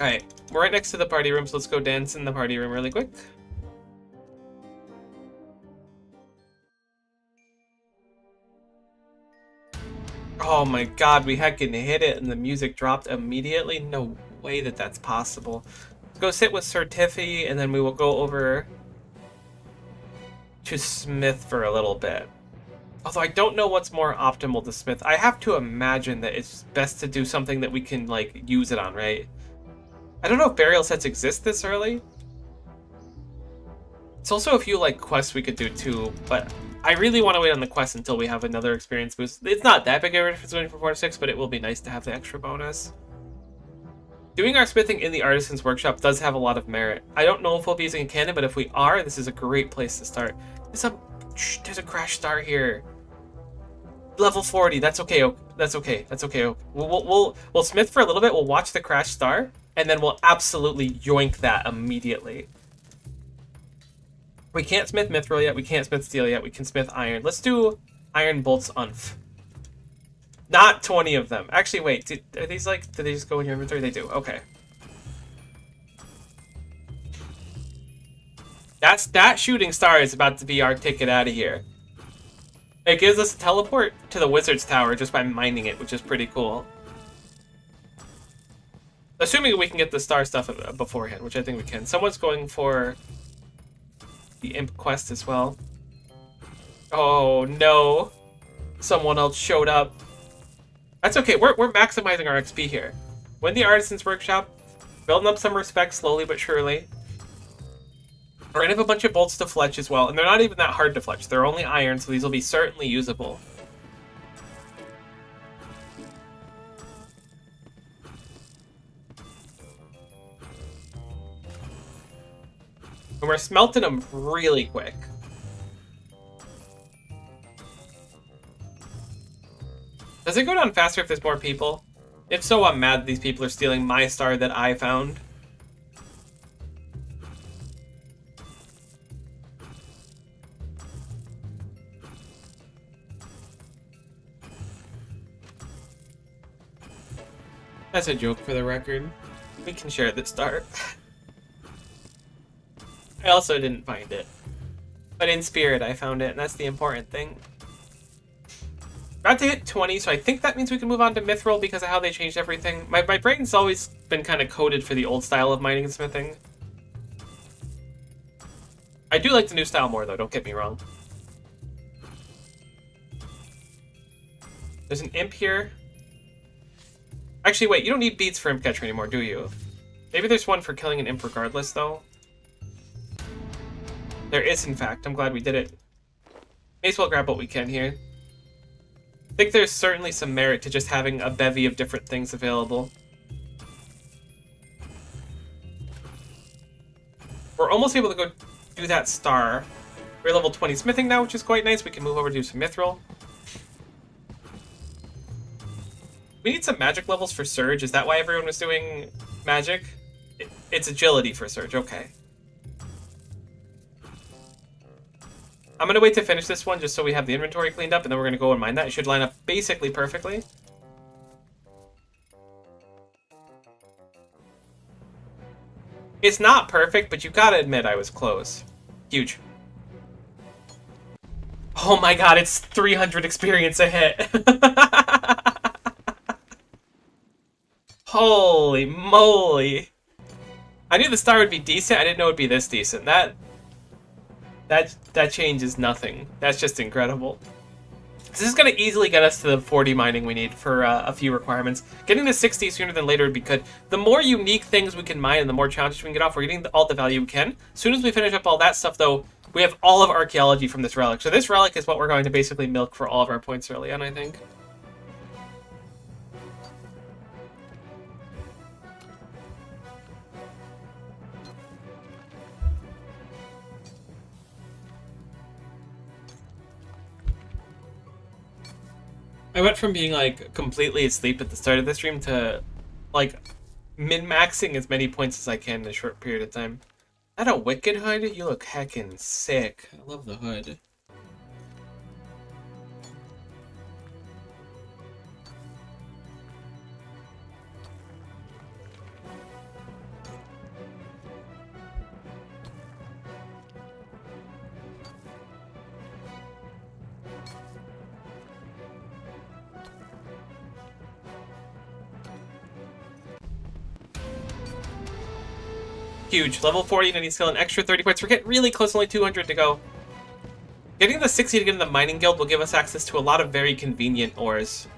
Alright, we're right next to the party room, so let's go dance in the party room really quick. Oh my god, we heckin' hit it and the music dropped immediately? No way that that's possible. Let's go sit with Sir Tiffy, and then we will go over to Smith for a little bit. Although I don't know what's more optimal to Smith. I have to imagine that it's best to do something that we can, like, use it on, right? I don't know if burial sets exist this early. It's also a few, like, quests we could do too, but I really want to wait on the quest until we have another experience boost. It's not that big of a difference going from 4 to 6, but it will be nice to have the extra bonus. Doing our smithing in the Artisan's Workshop does have a lot of merit. I don't know if we'll be using a cannon, but if we are, this is a great place to start. There's a crash star here. Level 40. That's okay, Oak. That's okay. That's okay, Oak. We'll smith for a little bit. We'll watch the crash star, and then we'll absolutely yoink that immediately. We can't smith mithril yet. We can't smith steel yet. We can smith iron. Let's do iron bolts unf. Not 20 of them. Actually, wait. Are these like... Do they just go in your inventory? They do. Okay. That shooting star is about to be our ticket out of here. It gives us a teleport to the wizard's tower just by mining it, which is pretty cool. Assuming we can get the star stuff beforehand, which I think we can. Someone's going for the imp quest as well. Oh no. Someone else showed up. That's okay. We're maximizing our XP here. Win the Artisan's Workshop. Building up some respect slowly but surely. We're gonna have a bunch of bolts to fletch as well, and they're not even that hard to fletch. They're only iron, so these will be certainly usable. And we're smelting them really quick. Does it go down faster if there's more people? If so, I'm mad that these people are stealing my star that I found. That's a joke for the record. We can share the star. I also didn't find it. But in spirit, I found it, and that's the important thing. About to hit 20, so I think that means we can move on to mithril because of how they changed everything. My brain's always been kind of coded for the old style of mining and smithing. I do like the new style more, though, don't get me wrong. There's an imp here. Actually, wait, you don't need beads for Imp Catcher anymore, do you? Maybe there's one for killing an imp regardless, though. There is, in fact. I'm glad we did it. May as well grab what we can here. I think there's certainly some merit to just having a bevy of different things available. We're almost able to go do that star. We're level 20 smithing now, which is quite nice. We can move over to do some mithril. We need some magic levels for Surge. Is that why everyone was doing magic? It's agility for Surge. Okay. I'm going to wait to finish this one just so we have the inventory cleaned up, and then we're going to go and mine that. It should line up basically perfectly. It's not perfect, but you got to admit I was close. Huge. Oh my god, it's 300 experience a hit. Holy moly. I knew the star would be decent. I didn't know it would be this decent. That changes nothing. That's just incredible. This is going to easily get us to the 40 mining we need for a few requirements. Getting to 60 sooner than later would be good. The more unique things we can mine and the more challenges we can get off, we're getting all the value we can. As soon as we finish up all that stuff, though, we have all of archaeology from this relic. So this relic is what we're going to basically milk for all of our points early on, I think. I went from being, like, completely asleep at the start of the stream to, like, min-maxing as many points as I can in a short period of time. Is that a Wicked hood? You look heckin' sick. I love the hood. Huge. Level 40, and he's still an extra 30 points. We're getting really close, only 200 to go. Getting the 60 to get in the mining guild will give us access to a lot of very convenient ores.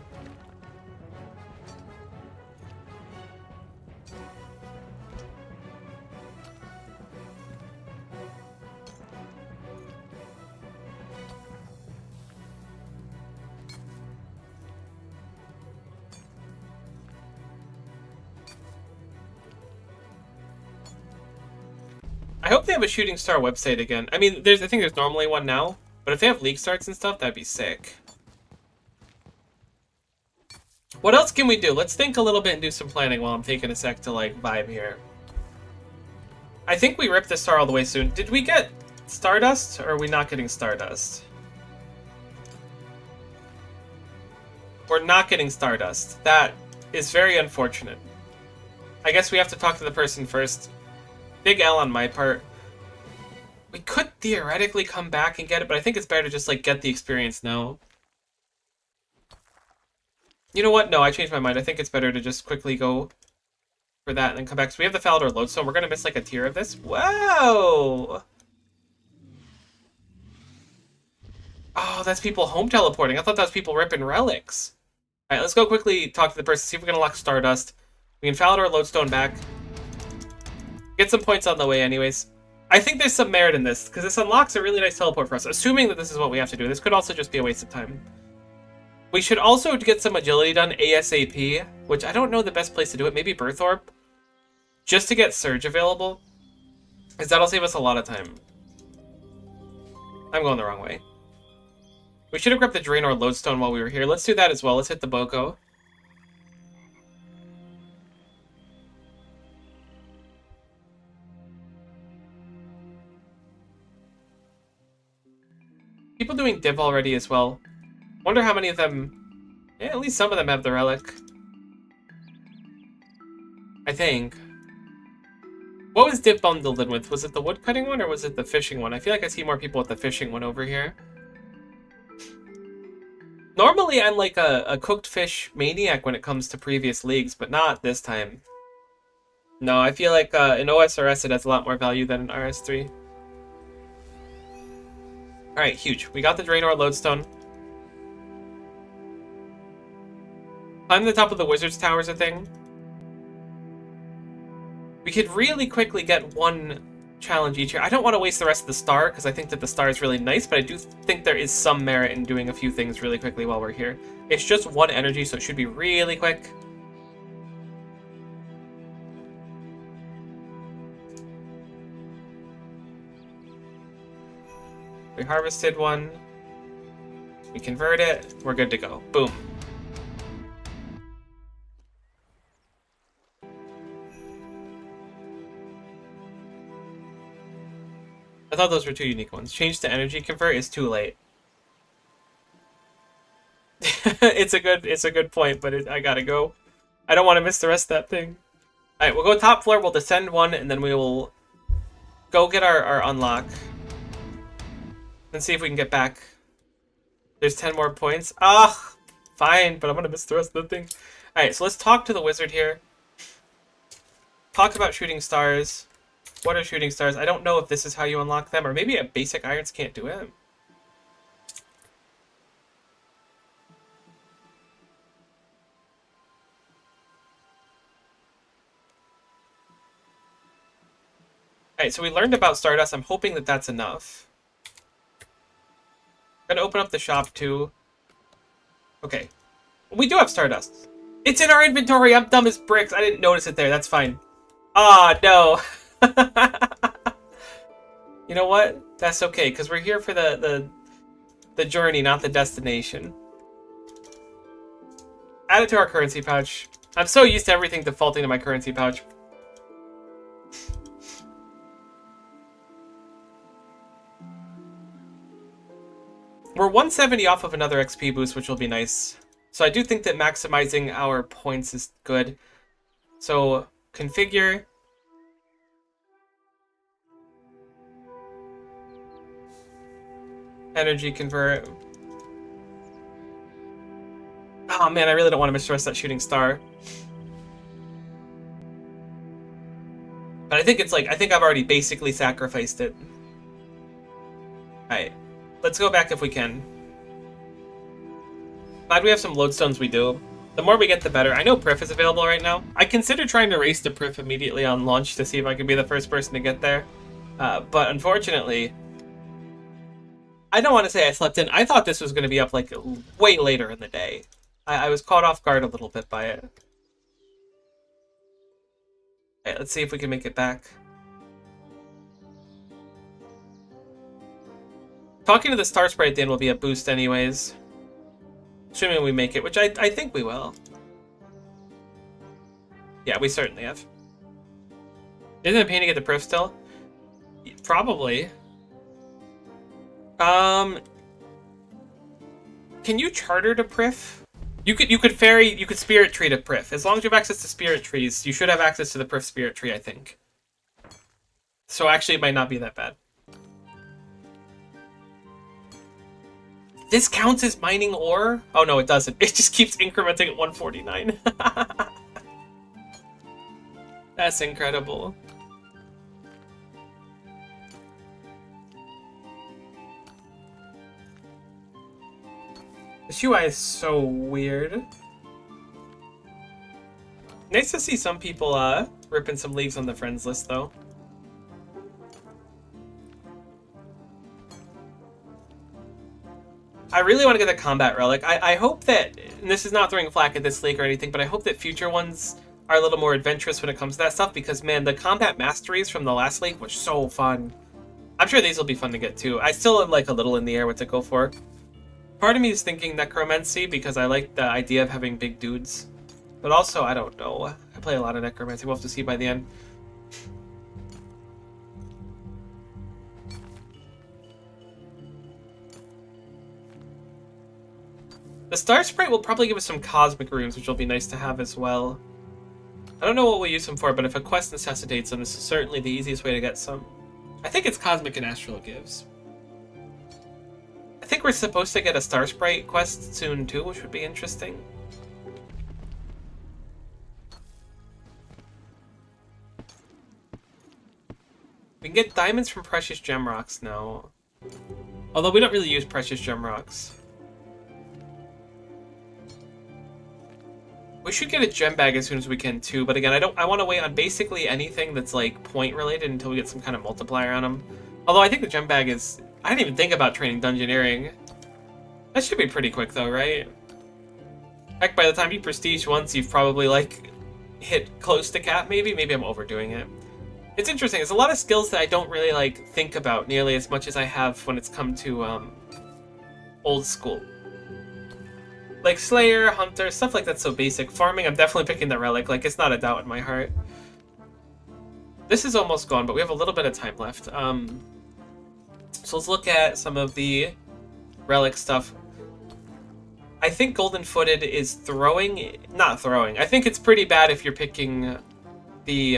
hope they have a Shooting Star website again. I mean, I think there's normally one now, but if they have league starts and stuff, that'd be sick. What else can we do? Let's think a little bit and do some planning while I'm taking a sec to, like, vibe here. I think we ripped the star all the way soon. Did we get Stardust, or are we not getting Stardust? We're not getting Stardust. That is very unfortunate. I guess we have to talk to the person first. Big L on my part. We could theoretically come back and get it, but I think it's better to just, like, get the experience now. You know what? No, I changed my mind. I think it's better to just quickly go for that and then come back. So we have the Falador Lodestone. We're going to miss, like, a tier of this. Whoa! Oh, that's people home teleporting. I thought that was people ripping relics. Alright, let's go quickly talk to the person, see if we can unlock Stardust. We can Falador Lodestone back. Get some points on the way anyways. I think there's some merit in this, because this unlocks a really nice teleport for us, assuming that this is what we have to do. This could also just be a waste of time. We should also get some agility done ASAP, which I don't know the best place to do it. Maybe Birth Orb? Just to get Surge available, because that'll save us a lot of time. I'm going the wrong way. We should have grabbed the Draenor Lodestone while we were here. Let's do that as well. Let's hit the Boko. People doing Div already as well. Wonder how many of them... Yeah, at least some of them have the relic. I think. What was Div bundled in with? Was it the woodcutting one or was it the fishing one? I feel like I see more people with the fishing one over here. Normally I'm like a cooked fish maniac when it comes to previous leagues, but not this time. No, I feel like in OSRS it has a lot more value than in RS3. Alright, huge. We got the Draenor Lodestone. Climb the top of the Wizard's Tower is a thing. We could really quickly get one challenge each here. I don't want to waste the rest of the star, because I think that the star is really nice, but I do think there is some merit in doing a few things really quickly while we're here. It's just one energy, so it should be really quick. We harvested one. We convert it. We're good to go. Boom. I thought those were two unique ones. Change to energy convert is too late. it's a good point, but I gotta go. I don't want to miss the rest of that thing. Alright, we'll go top floor, we'll descend one, and then we will go get our unlock. And see if we can get back. There's 10 more points. Ah, fine, but I'm gonna miss the rest of the thing. Alright, so let's talk to the wizard here. Talk about shooting stars. What are shooting stars? I don't know if this is how you unlock them, or maybe a basic irons can't do it. Alright, so we learned about Stardust. I'm hoping that that's enough. Gonna open up the shop too. Okay. We do have Stardust. It's in our inventory! I'm dumb as bricks. I didn't notice it there. That's fine. Ah, no. You know what? That's okay, because we're here for the journey, not the destination. Add it to our currency pouch. I'm so used to everything defaulting to my currency pouch. We're 170 off of another XP boost, which will be nice. So I do think that maximizing our points is good. So, configure. Energy convert. Oh man, I really don't want to miss the rest of that shooting star. But I think it's like, I think I've already basically sacrificed it. Alright. Let's go back if we can. Glad we have some lodestones we do. The more we get, the better. I know Prif is available right now. I considered trying to race to Prif immediately on launch to see if I could be the first person to get there. But unfortunately, I don't want to say I slept in. I thought this was going to be up like way later in the day. I was caught off guard a little bit by it. Okay, let's see if we can make it back. Talking to the Star Sprite at the end will be a boost anyways. Assuming we make it, which I think we will. Yeah, we certainly have. Isn't it a pain to get the Prif still? Probably. Can you charter to Prif? You could Spirit Tree to Prif. As long as you have access to Spirit Trees, you should have access to the Prif Spirit Tree, I think. So actually, it might not be that bad. This counts as mining ore? Oh no, it doesn't. It just keeps incrementing at 149. That's incredible. This UI is so weird. Nice to see some people ripping some leagues on the friends list, though. I really want to get the combat relic. I hope that, and this is not throwing flack at this league or anything, but I hope that future ones are a little more adventurous when it comes to that stuff, because, man, the combat masteries from the last league were so fun. I'm sure these will be fun to get, too. I still am, like, a little in the air what to go for. Part of me is thinking Necromancy, because I like the idea of having big dudes. But also, I don't know. I play a lot of Necromancy. We'll have to see by the end. The Star Sprite will probably give us some Cosmic Runes, which will be nice to have as well. I don't know what we'll use them for, but if a quest necessitates them, this is certainly the easiest way to get some. I think it's Cosmic and Astral gives. I think we're supposed to get a Star Sprite quest soon too, which would be interesting. We can get diamonds from Precious Gem Rocks now. Although we don't really use Precious Gem Rocks. We should get a gem bag as soon as we can too, but again, I want to wait on basically anything that's like point related until we get some kind of multiplier on them. Although I think the gem bag is... I didn't even think about training Dungeoneering. That should be pretty quick though, right? Heck, by the time you prestige once, you've probably like hit close to cap maybe? Maybe I'm overdoing it. It's interesting, there's a lot of skills that I don't really like think about nearly as much as I have when it's come to old school. Like Slayer, Hunter, stuff like that's so basic. Farming, I'm definitely picking the Relic, like it's not a doubt in my heart. This is almost gone, but we have a little bit of time left. So let's look at some of the Relic stuff. I think Golden Footed is throwing, not throwing. I think it's pretty bad if you're picking the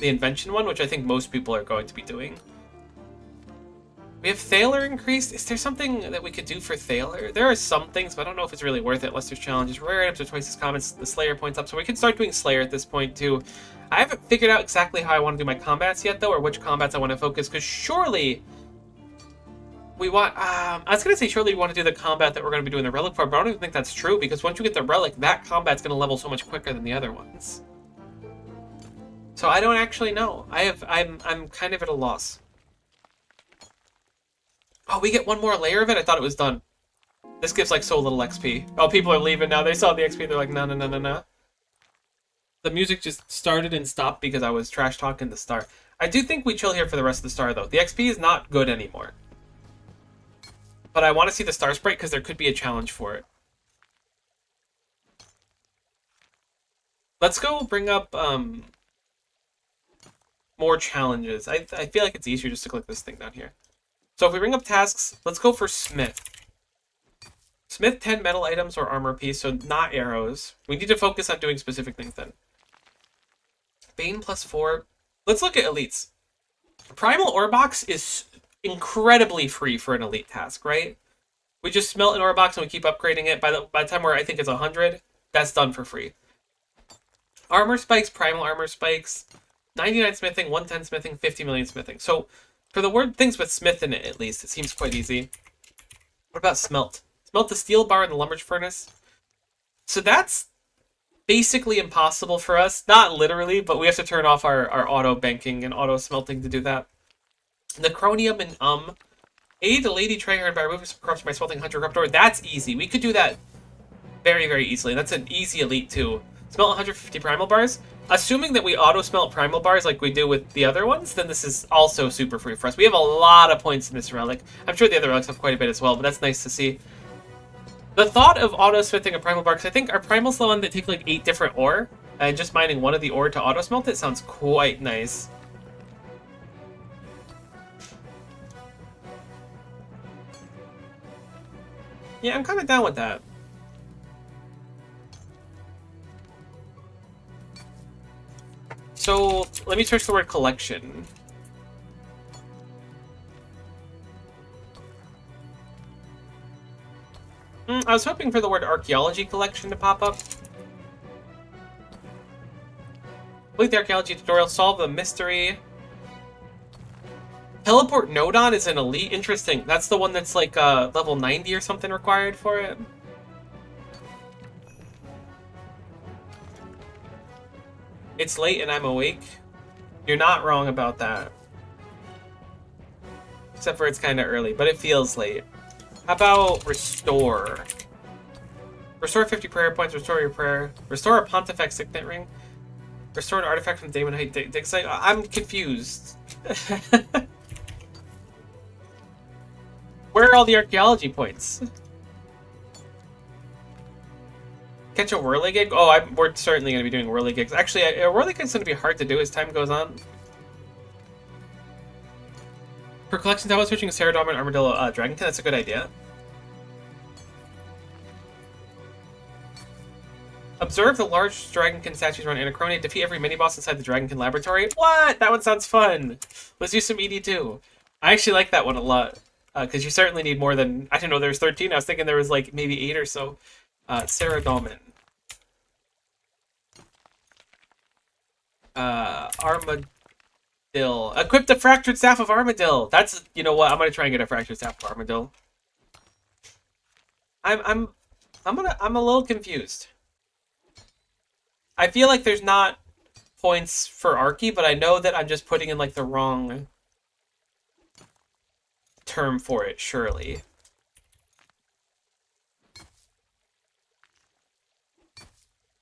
Invention one, which I think most people are going to be doing. We have Thaler increased. Is there something that we could do for Thaler? There are some things, but I don't know if it's really worth it unless there's challenges. Rare items are twice as common. The Slayer points up, so we can start doing Slayer at this point too. I haven't figured out exactly how I want to do my combats yet, though, or which combats I want to focus, because surely we want... I was going to say surely we want to do the combat that we're going to be doing the Relic for, but I don't even think that's true, because once you get the Relic, that combat's going to level so much quicker than the other ones. So I don't actually know. I'm kind of at a loss. Oh, we get one more layer of it? I thought it was done. This gives, like, so little XP. Oh, people are leaving now. They saw the XP. They're like, no, no, no, no, no. The music just started and stopped because I was trash-talking the star. I do think we chill here for the rest of the star, though. The XP is not good anymore. But I want to see the Star Sprite because there could be a challenge for it. Let's go bring up more challenges. I feel like it's easier just to click this thing down here. So if we bring up tasks, let's go for Smith. Smith 10 metal items or armor piece, so not arrows. We need to focus on doing specific things then. Bane +4. Let's look at elites. Primal ore box is incredibly free for an elite task, right? We just smelt an ore box and we keep upgrading it. By the time we're, I think it's 100, that's done for free. Armor spikes, primal armor spikes, 99 smithing, 110 smithing, 50 million smithing. So for the word things with smith in it, at least, it seems quite easy. What about smelt? Smelt the steel bar in the lumber furnace. So that's basically impossible for us. Not literally, but we have to turn off our auto banking and auto smelting to do that. Necronium and aid the Lady Treyhard by removing some corruption by smelting Hunter Corruptor. That's easy. We could do that very, very easily. That's an easy elite too. Smelt 150 primal bars. Assuming that we auto-smelt primal bars like we do with the other ones, then this is also super free for us. We have a lot of points in this relic. I'm sure the other relics have quite a bit as well, but that's nice to see. The thought of auto-smithing a primal bar, because I think our primal's the one that take like 8 different ore, and just mining one of the ore to auto-smelt it sounds quite nice. Yeah, I'm kind of down with that. So, let me search the word collection. I was hoping for the word archaeology collection to pop up. Complete the archaeology tutorial, solve the mystery. Teleport Nodon is an elite. Interesting. That's the one that's like level 90 or something required for it. It's late and I'm awake. You're not wrong about that. Except for it's kind of early, but it feels late. How about restore? Restore 50 prayer points, restore your prayer. Restore a Pontifex Signet Ring. Restore an artifact from Daemon Height dig site. I'm confused. Where are all the archaeology points? Catch a whirligig? Oh, we're certainly going to be doing whirligigs. Actually, a whirligig's going to be hard to do as time goes on. For collections, I was switching Ceradom and Armadillo Dragonkin. That's a good idea. Observe the large Dragonkin statues around Anachronia. Defeat every mini-boss inside the Dragonkin laboratory. What? That one sounds fun. Let's do some ED2. I actually like that one a lot. Because you certainly need more than... I didn't know there was 13. I was thinking there was like maybe 8 or so. Ceradom. Armadillo. Equip the Fractured Staff of Armadillo. That's, you know what? I'm gonna try and get a Fractured Staff of Armadillo. I'm a little confused. I feel like there's not points for Archie, but I know that I'm just putting in like the wrong term for it, surely.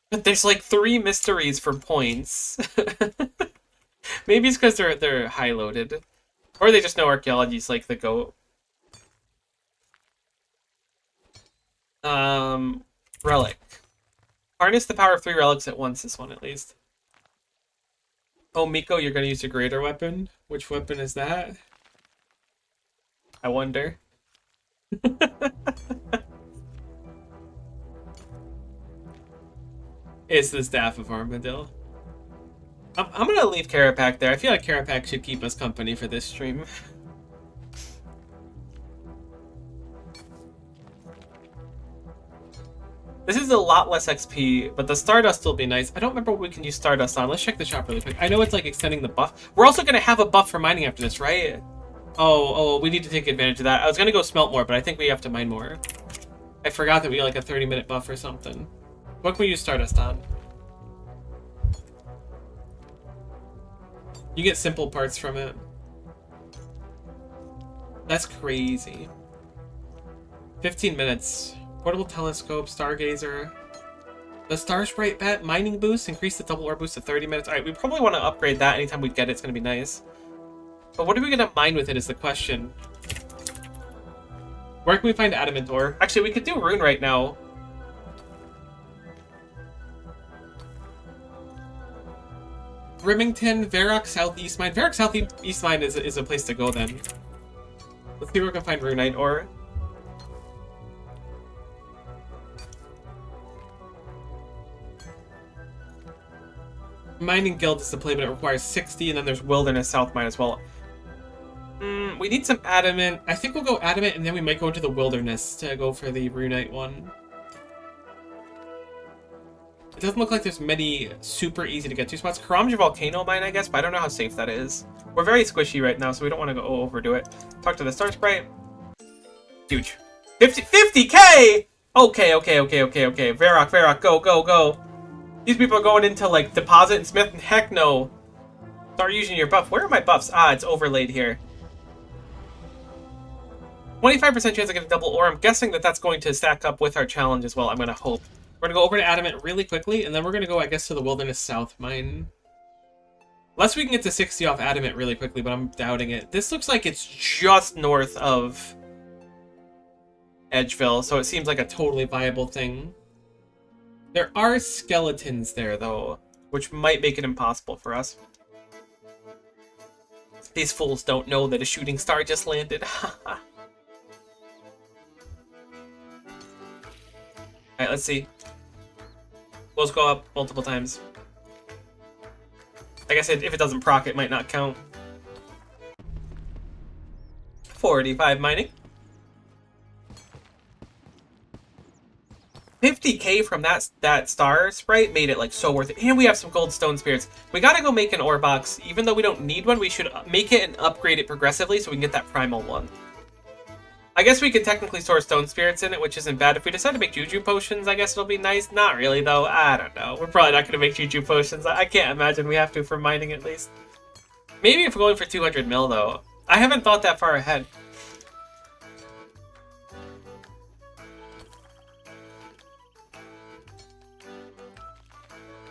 But there's like 3 mysteries for points. Maybe it's because they're high loaded, or they just know archaeology's like the GOAT. Relic. Harness the power of 3 relics at once. This one at least. Oh, Miko, you're gonna use a greater weapon. Which weapon is that? I wonder. It's the Staff of Armadillo. I'm gonna leave Carapac there. I feel like Carapac should keep us company for this stream. This is a lot less XP, but the Stardust will be nice. I don't remember what we can use Stardust on. Let's check the shop really quick. I know it's like extending the buff. We're also gonna have a buff for mining after this, right? Oh, we need to take advantage of that. I was gonna go smelt more, but I think we have to mine more. I forgot that we had like a 30-minute buff or something. What can we use Stardust on? You get simple parts from it. That's crazy. 15 minutes. Portable telescope, stargazer. The Star Sprite bat, mining boost, increase the double ore boost to 30 minutes. Alright, we probably want to upgrade that anytime we get it. It's going to be nice. But what are we going to mine with it is the question. Where can we find adamant ore? Actually, we could do rune right now. Remington, Varrock Southeast Mine. Varrock Southeast Mine is a place to go then. Let's see where we can find runite ore. Mining Guild is the play, but it requires 60, and then there's Wilderness South Mine as well. We need some adamant. I think we'll go adamant, and then we might go into the Wilderness to go for the runite one. It doesn't look like there's many super easy to get to spots. Karamja Volcano Mine, I guess, but I don't know how safe that is. We're very squishy right now, so we don't want to go overdo it. Talk to the Star Sprite. Huge. 50K! Okay. Varrock, go. These people are going into, like, Deposit and Smith. Heck no. Start using your buff. Where are my buffs? Ah, it's overlaid here. 25% chance I get a double ore. I'm guessing that that's going to stack up with our challenge as well. I'm going to hope. We're gonna go over to Adamant really quickly, and then we're gonna go, I guess, to the Wilderness South mine. Unless we can get to 60 off Adamant really quickly, but I'm doubting it. This looks like it's just north of Edgeville, so it seems like a totally viable thing. There are skeletons there, though, which might make it impossible for us. These fools don't know that a shooting star just landed. Alright, let's see. Those go up multiple times. I guess if it doesn't proc, it might not count. 45 mining. 50k from that star sprite made it like so worth it. And we have some gold stone spirits. We gotta go make an ore box. Even though we don't need one, we should make it and upgrade it progressively so we can get that primal one. I guess we could technically store stone spirits in it, which isn't bad. If we decide to make juju potions, I guess it'll be nice. Not really, though. I don't know. We're probably not going to make juju potions. I can't imagine we have to for mining, at least. Maybe if we're going for 200 mil, though. I haven't thought that far ahead.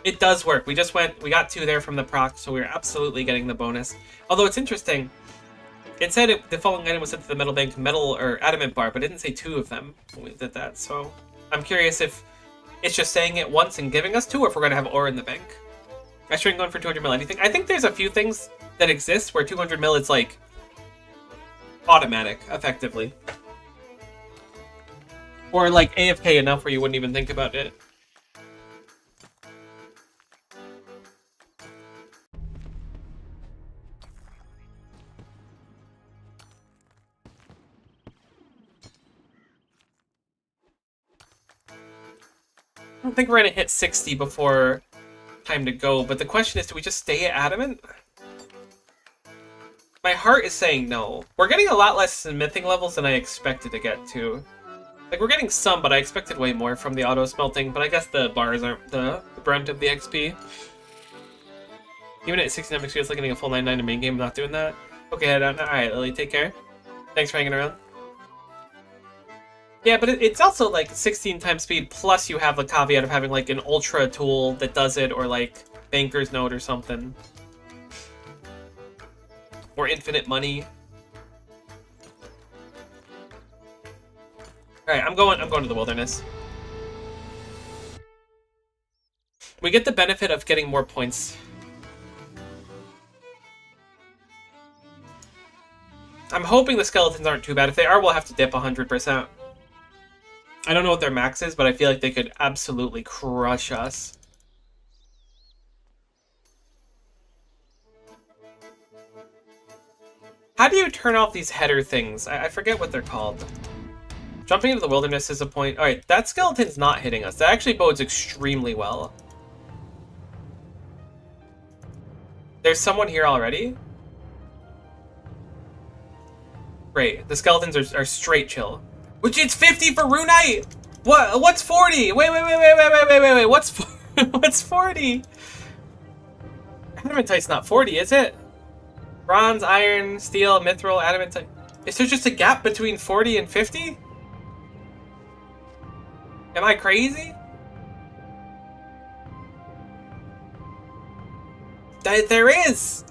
It does work. We got 2 there from the proc, so we're absolutely getting the bonus. Although it's interesting. It said the following item was sent to the metal bank metal or adamant bar, but it didn't say 2 of them when we did that. So I'm curious if it's just saying it once and giving us 2, or if we're going to have ore in the bank. I shouldn't go in for 200 mil anything. I think there's a few things that exist where 200 mil is like automatic, effectively. Or like AFK enough where you wouldn't even think about it. I don't think we're going to hit 60 before time to go, but the question is, do we just stay at Adamant? My heart is saying no. We're getting a lot less smithing levels than I expected to get to. Like, we're getting some, but I expected way more from the auto smelting, but I guess the bars aren't the brunt of the XP. Even at 69 XP, it's like getting a full 99 in main game, I'm not doing that. Okay, head out now. Alright, Lily, take care. Thanks for hanging around. Yeah, but it's also like 16 times speed, plus you have the caveat of having like an ultra tool that does it, or like Banker's Note or something. Or infinite money. Alright, I'm going to the wilderness. We get the benefit of getting more points. I'm hoping the skeletons aren't too bad. If they are, we'll have to dip 100%. I don't know what their max is, but I feel like they could absolutely crush us. How do you turn off these header things? I forget what they're called. Jumping into the wilderness is a point. Alright, that skeleton's not hitting us. That actually bodes extremely well. There's someone here already? Great. The skeletons are straight chill. Which it's 50 for Runite! What's 40? Wait. What's 40? Adamantite's not 40, is it? Bronze, iron, steel, mithril, adamantite. Is there just a gap between 40 and 50? Am I crazy? There is!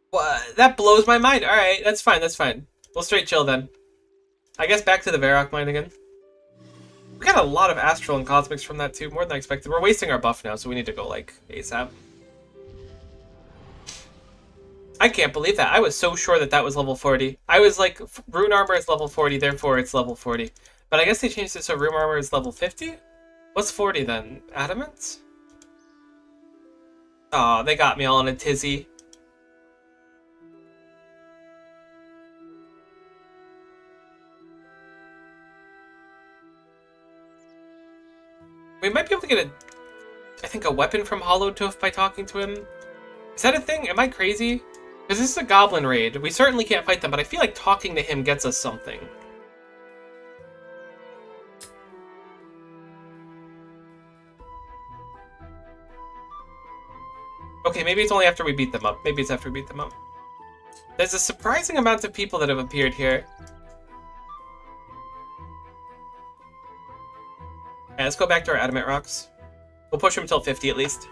What? That blows my mind. Alright, that's fine, that's fine. We'll straight chill then. I guess back to the Varrock mine again. We got a lot of Astral and Cosmics from that too, more than I expected. We're wasting our buff now, so we need to go, like, ASAP. I can't believe that. I was so sure that that was level 40. I was like, Rune Armor is level 40, therefore it's level 40. But I guess they changed it so Rune Armor is level 50? What's 40 then? Adamant? Aw, they got me all in a tizzy. We might be able to get I think a weapon from Hollowtooth by talking to him. Is that a thing? Am I crazy? Because this is a goblin raid. We certainly can't fight them, but I feel like talking to him gets us something. Okay, maybe it's only after we beat them up. Maybe it's after we beat them up. There's a surprising amount of people that have appeared here. Alright, let's go back to our adamant rocks. We'll push them until 50 at least.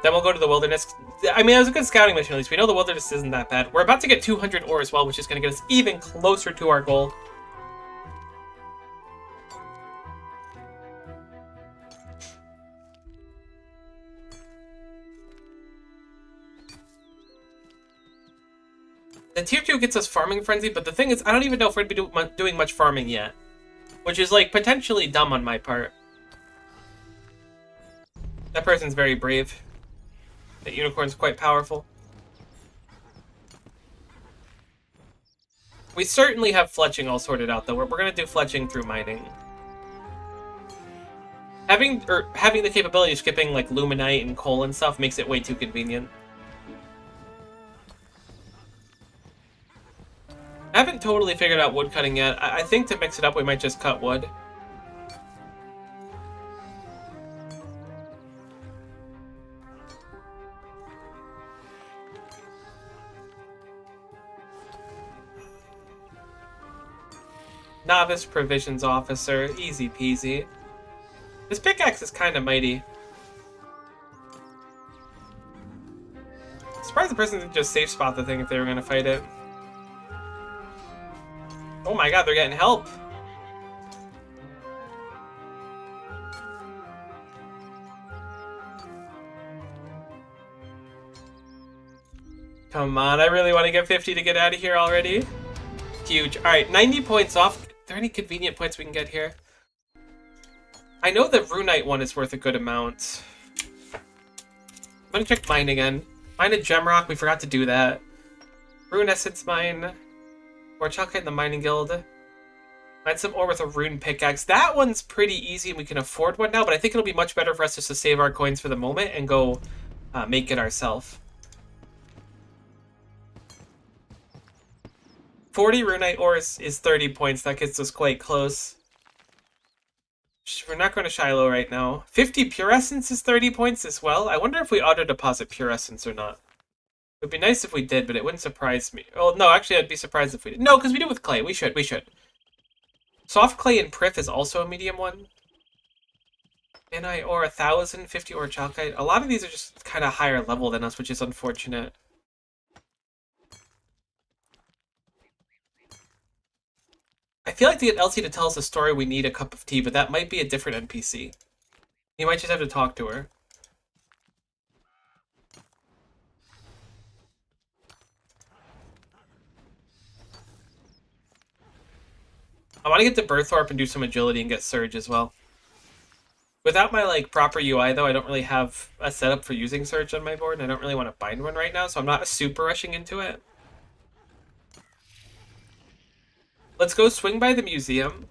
Then we'll go to the wilderness. I mean, it was a good scouting mission at least. We know the wilderness isn't that bad. We're about to get 200 ore as well, which is going to get us even closer to our goal. The tier 2 gets us farming frenzy, but the thing is, I don't even know if we're going to be doing much farming yet. Which is, like, potentially dumb on my part. That person's very brave. That unicorn's quite powerful. We certainly have fletching all sorted out, though. We're going to do fletching through mining. Having the capability of skipping, like, luminite and coal and stuff makes it way too convenient. I haven't totally figured out wood cutting yet. I think to mix it up, we might just cut wood. Novice provisions officer, easy peasy. This pickaxe is kind of mighty. Surprised the person didn't just safe spot the thing if they were going to fight it. Oh my god, they're getting help. Come on, I really want to get 50 to get out of here already. Huge. Alright, 90 points off. Are there any convenient points we can get here? I know the runite one is worth a good amount. I'm gonna check mine again. Mine a gemrock, we forgot to do that. Rune essence mine. Or chalkite in the mining guild. Find some ore with a rune pickaxe. That one's pretty easy and we can afford one now, but I think it'll be much better for us just to save our coins for the moment and go make it ourselves. 40 runite ore is 30 points. That gets us quite close. We're not going to Shiloh right now. 50 pure essence is 30 points as well. I wonder if we auto-deposit pure essence or not. It would be nice if we did, but it wouldn't surprise me. Oh, no, actually, I'd be surprised if we did. No, because we do with clay. We should. Soft clay and Prif is also a medium one. Ni ore 1,050 ore chalkite. A lot of these are just kind of higher level than us, which is unfortunate. I feel like to get Elsie to tell us a story, we need a cup of tea, but that might be a different NPC. You might just have to talk to her. I want to get to Berthorpe and do some agility and get Surge as well. Without my like proper UI though, I don't really have a setup for using Surge on my board, and I don't really want to bind one right now, so I'm not super rushing into it. Let's go swing by the museum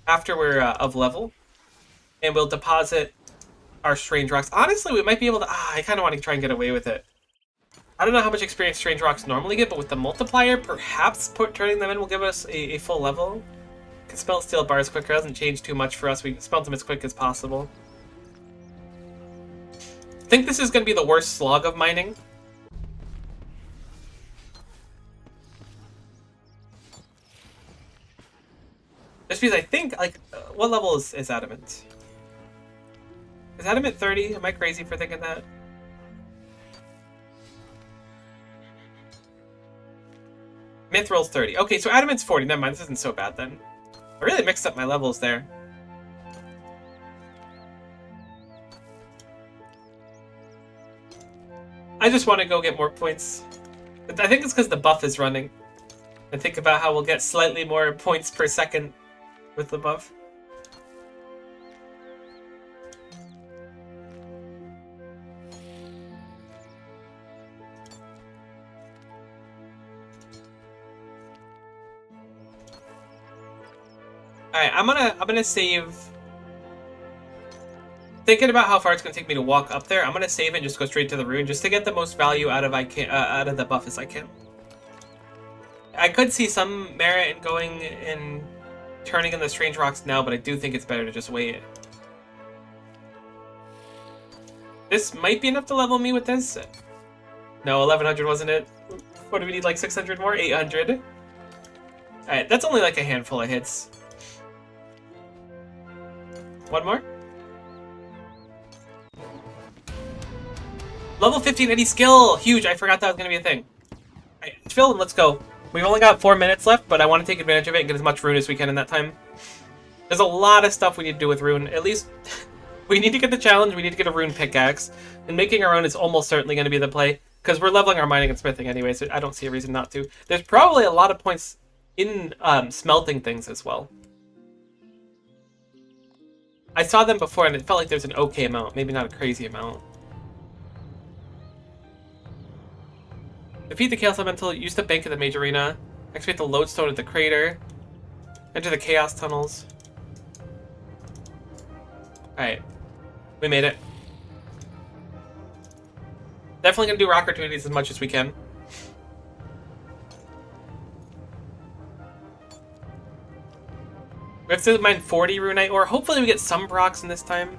after we're of level, and we'll deposit our strange rocks. Honestly, we might be able to... I kind of want to try and get away with it. I don't know how much experience strange rocks normally get, but with the multiplier, perhaps turning them in will give us a full level. Can smelt steel bars quicker. Doesn't change too much for us. We smelt them as quick as possible. I think this is going to be the worst slog of mining. Just because I think, like, what level is Adamant? Is Adamant 30? Am I crazy for thinking that? Mithril's 30. Okay, so Adamant's 40. Never mind, this isn't so bad then. I really mixed up my levels there. I just want to go get more points. But I think it's because the buff is running. And think about how we'll get slightly more points per second with the buff. Alright, I'm gonna save. Thinking about how far it's gonna take me to walk up there, I'm gonna save and just go straight to the rune just to get the most value out of the buff as I can. I could see some merit in going and turning in the strange rocks now, but I do think it's better to just wait. This might be enough to level me with this. No, 1100 wasn't it? What do we need, like 600 more? 800. Alright, that's only like a handful of hits. One more. Level 15 any skill! Huge, I forgot that was going to be a thing. Alright, Phil, let's go. We've only got 4 minutes left, but I want to take advantage of it and get as much rune as we can in that time. There's a lot of stuff we need to do with rune. At least, we need to get the challenge, we need to get a rune pickaxe. And making our own is almost certainly going to be the play, because we're leveling our mining and smithing anyway, so I don't see a reason not to. There's probably a lot of points in smelting things as well. I saw them before, and it felt like there's an okay amount, maybe not a crazy amount. Defeat the Chaos Elemental, use the bank of the Mage Arena, activate the lodestone at the crater, enter the Chaos Tunnels. Alright, we made it. Definitely gonna do rock opportunities as much as we can. We have to mine 40 runite ore. Hopefully we get some procs in this time.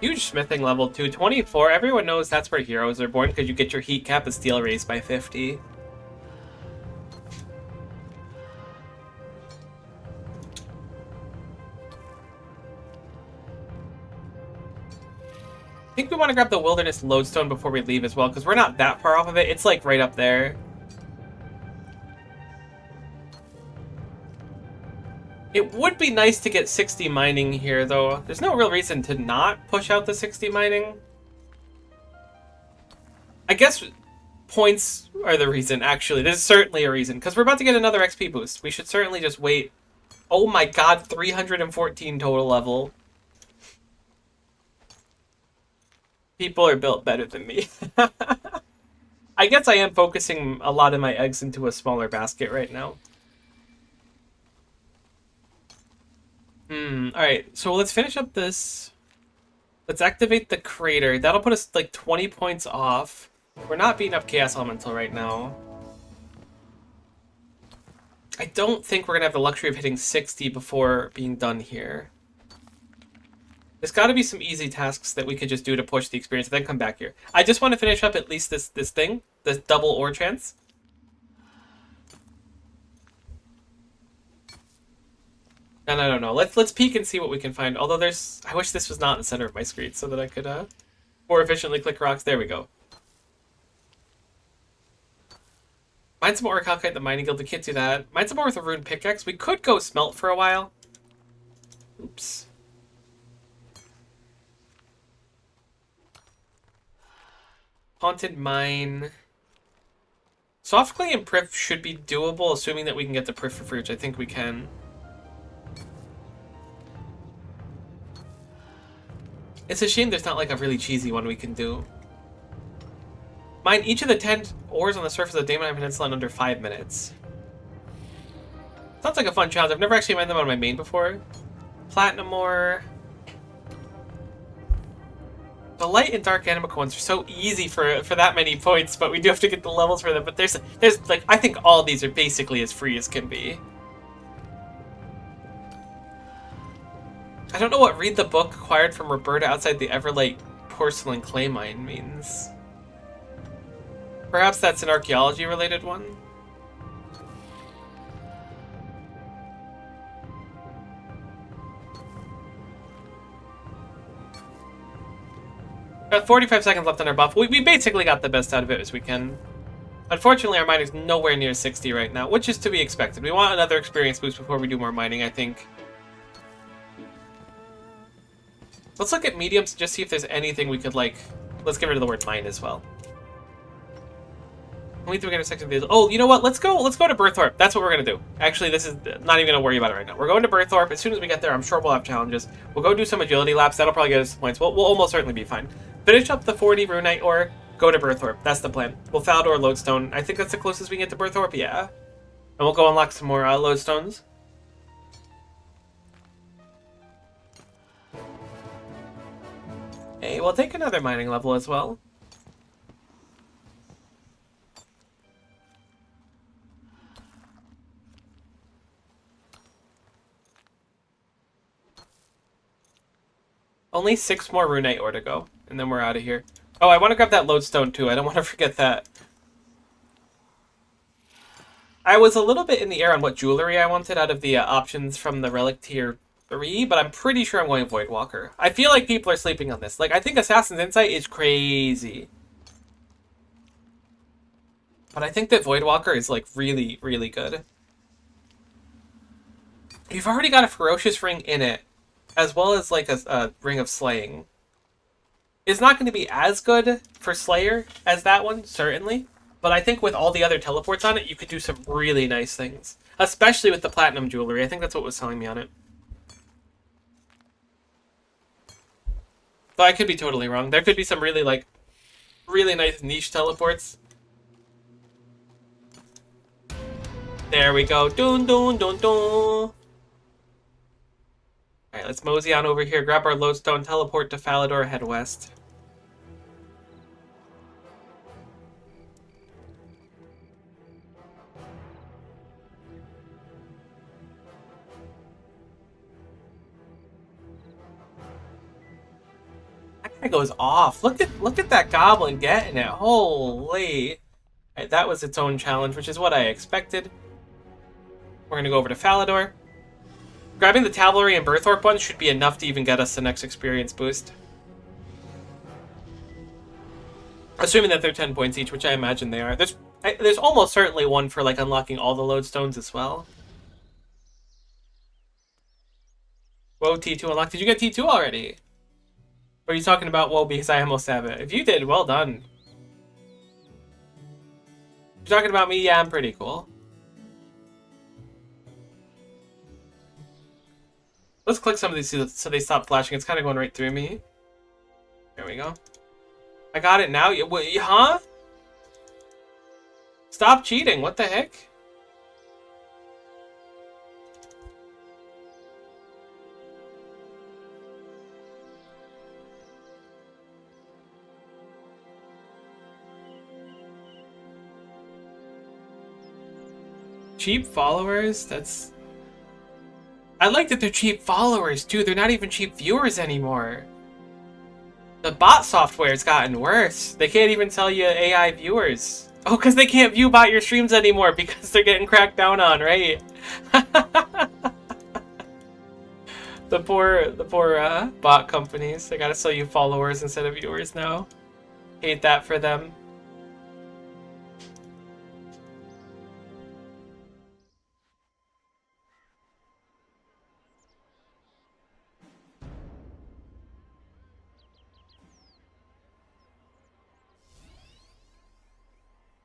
Huge smithing level too. 24. Everyone knows that's where heroes are born because you get your heat cap and steel raised by 50. I think we want to grab the Wilderness Lodestone before we leave as well, because we're not that far off of it. It's like right up there. It would be nice to get 60 mining here, though. There's no real reason to not push out the 60 mining. I guess points are the reason, actually. There's certainly a reason, because we're about to get another XP boost. We should certainly just wait. Oh my god, 314 total level. People are built better than me. I guess I am focusing a lot of my eggs into a smaller basket right now. Alright, so let's finish up this. Let's activate the crater. That'll put us like 20 points off. We're not beating up Chaos Elemental right now. I don't think we're going to have the luxury of hitting 60 before being done here. There's got to be some easy tasks that we could just do to push the experience and then come back here. I just want to finish up at least this thing, this double ore chance. No. Let's peek and see what we can find. Although there's... I wish this was not in the center of my screen so that I could more efficiently click rocks. There we go. Mine some ore, calculate the mining guild. We can't do that. Mine some more with a rune pickaxe. We could go smelt for a while. Oops. Haunted mine. Soft clay and priff should be doable, assuming that we can get the priff for free, which I think we can. It's a shame there's not like a really cheesy one we can do. Mine each of the 10 ores on the surface of the Damon Peninsula in under 5 minutes. Sounds like a fun challenge. I've never actually mined them on my main before. Platinum ore. The light and dark animica ones are so easy for that many points, but we do have to get the levels for them. But there's like, I think all these are basically as free as can be. I don't know what read the book acquired from Roberta outside the Everlight porcelain clay mine means. Perhaps that's an archaeology related one? Got 45 seconds left on our buff. We basically got the best out of it as we can. Unfortunately, our mining's nowhere near 60 right now, which is to be expected. We want another experience boost before we do more mining, I think. Let's look at mediums and just see if there's anything we could, like... Let's get rid of the word mine as well. Only 3 section videos. Oh, you know what? Let's go to Berthorpe. That's what we're going to do. Actually, this is not even going to worry about it right now. We're going to Berthorpe. As soon as we get there, I'm sure we'll have challenges. We'll go do some agility laps. That'll probably get us points. We'll almost certainly be fine. Finish up the 40 runite ore, go to Berthorpe. That's the plan. We'll Falador Lodestone. I think that's the closest we can get to Berthorpe, yeah. And we'll go unlock some more Lodestones. Hey, we'll take another mining level as well. Only 6 more Runite ore to go, and then we're out of here. Oh, I want to grab that lodestone too. I don't want to forget that. I was a little bit in the air on what jewelry I wanted out of the options from the Relic Tier 3, but I'm pretty sure I'm going Voidwalker. I feel like people are sleeping on this. Like, I think Assassin's Insight is crazy. But I think that Voidwalker is, like, really, really good. You've already got a Ferocious Ring in it, as well as, like, a Ring of Slaying. It's not going to be as good for Slayer as that one, certainly. But I think with all the other teleports on it, you could do some really nice things. Especially with the Platinum Jewelry. I think that's what was selling me on it. Though I could be totally wrong. There could be some really, like, really nice niche teleports. There we go. Dun dun dun dun. Alright, let's mosey on over here, grab our lodestone, teleport to Falador, head west. That guy goes off. Look at that goblin getting it. Holy. Right, that was its own challenge, which is what I expected. We're gonna go over to Falador. Grabbing the Cavalry and Birthorpe ones should be enough to even get us the next experience boost. Assuming that they're 10 points each, which I imagine they are. There's almost certainly one for like unlocking all the lodestones as well. Whoa, T2 unlocked. Did you get T2 already? Or are you talking about whoa because I almost have it? If you did, well done. If you're talking about me, yeah, I'm pretty cool. Let's click some of these so they stop flashing. It's kind of going right through me. There we go. I got it now. Wait, huh? Stop cheating. What the heck? Cheap followers? That's... I like that they're cheap followers, too. They're not even cheap viewers anymore. The bot software's gotten worse. They can't even tell you AI viewers. Oh, because they can't view bot your streams anymore because they're getting cracked down on, right? The poor bot companies. They gotta sell you followers instead of viewers now. Hate that for them.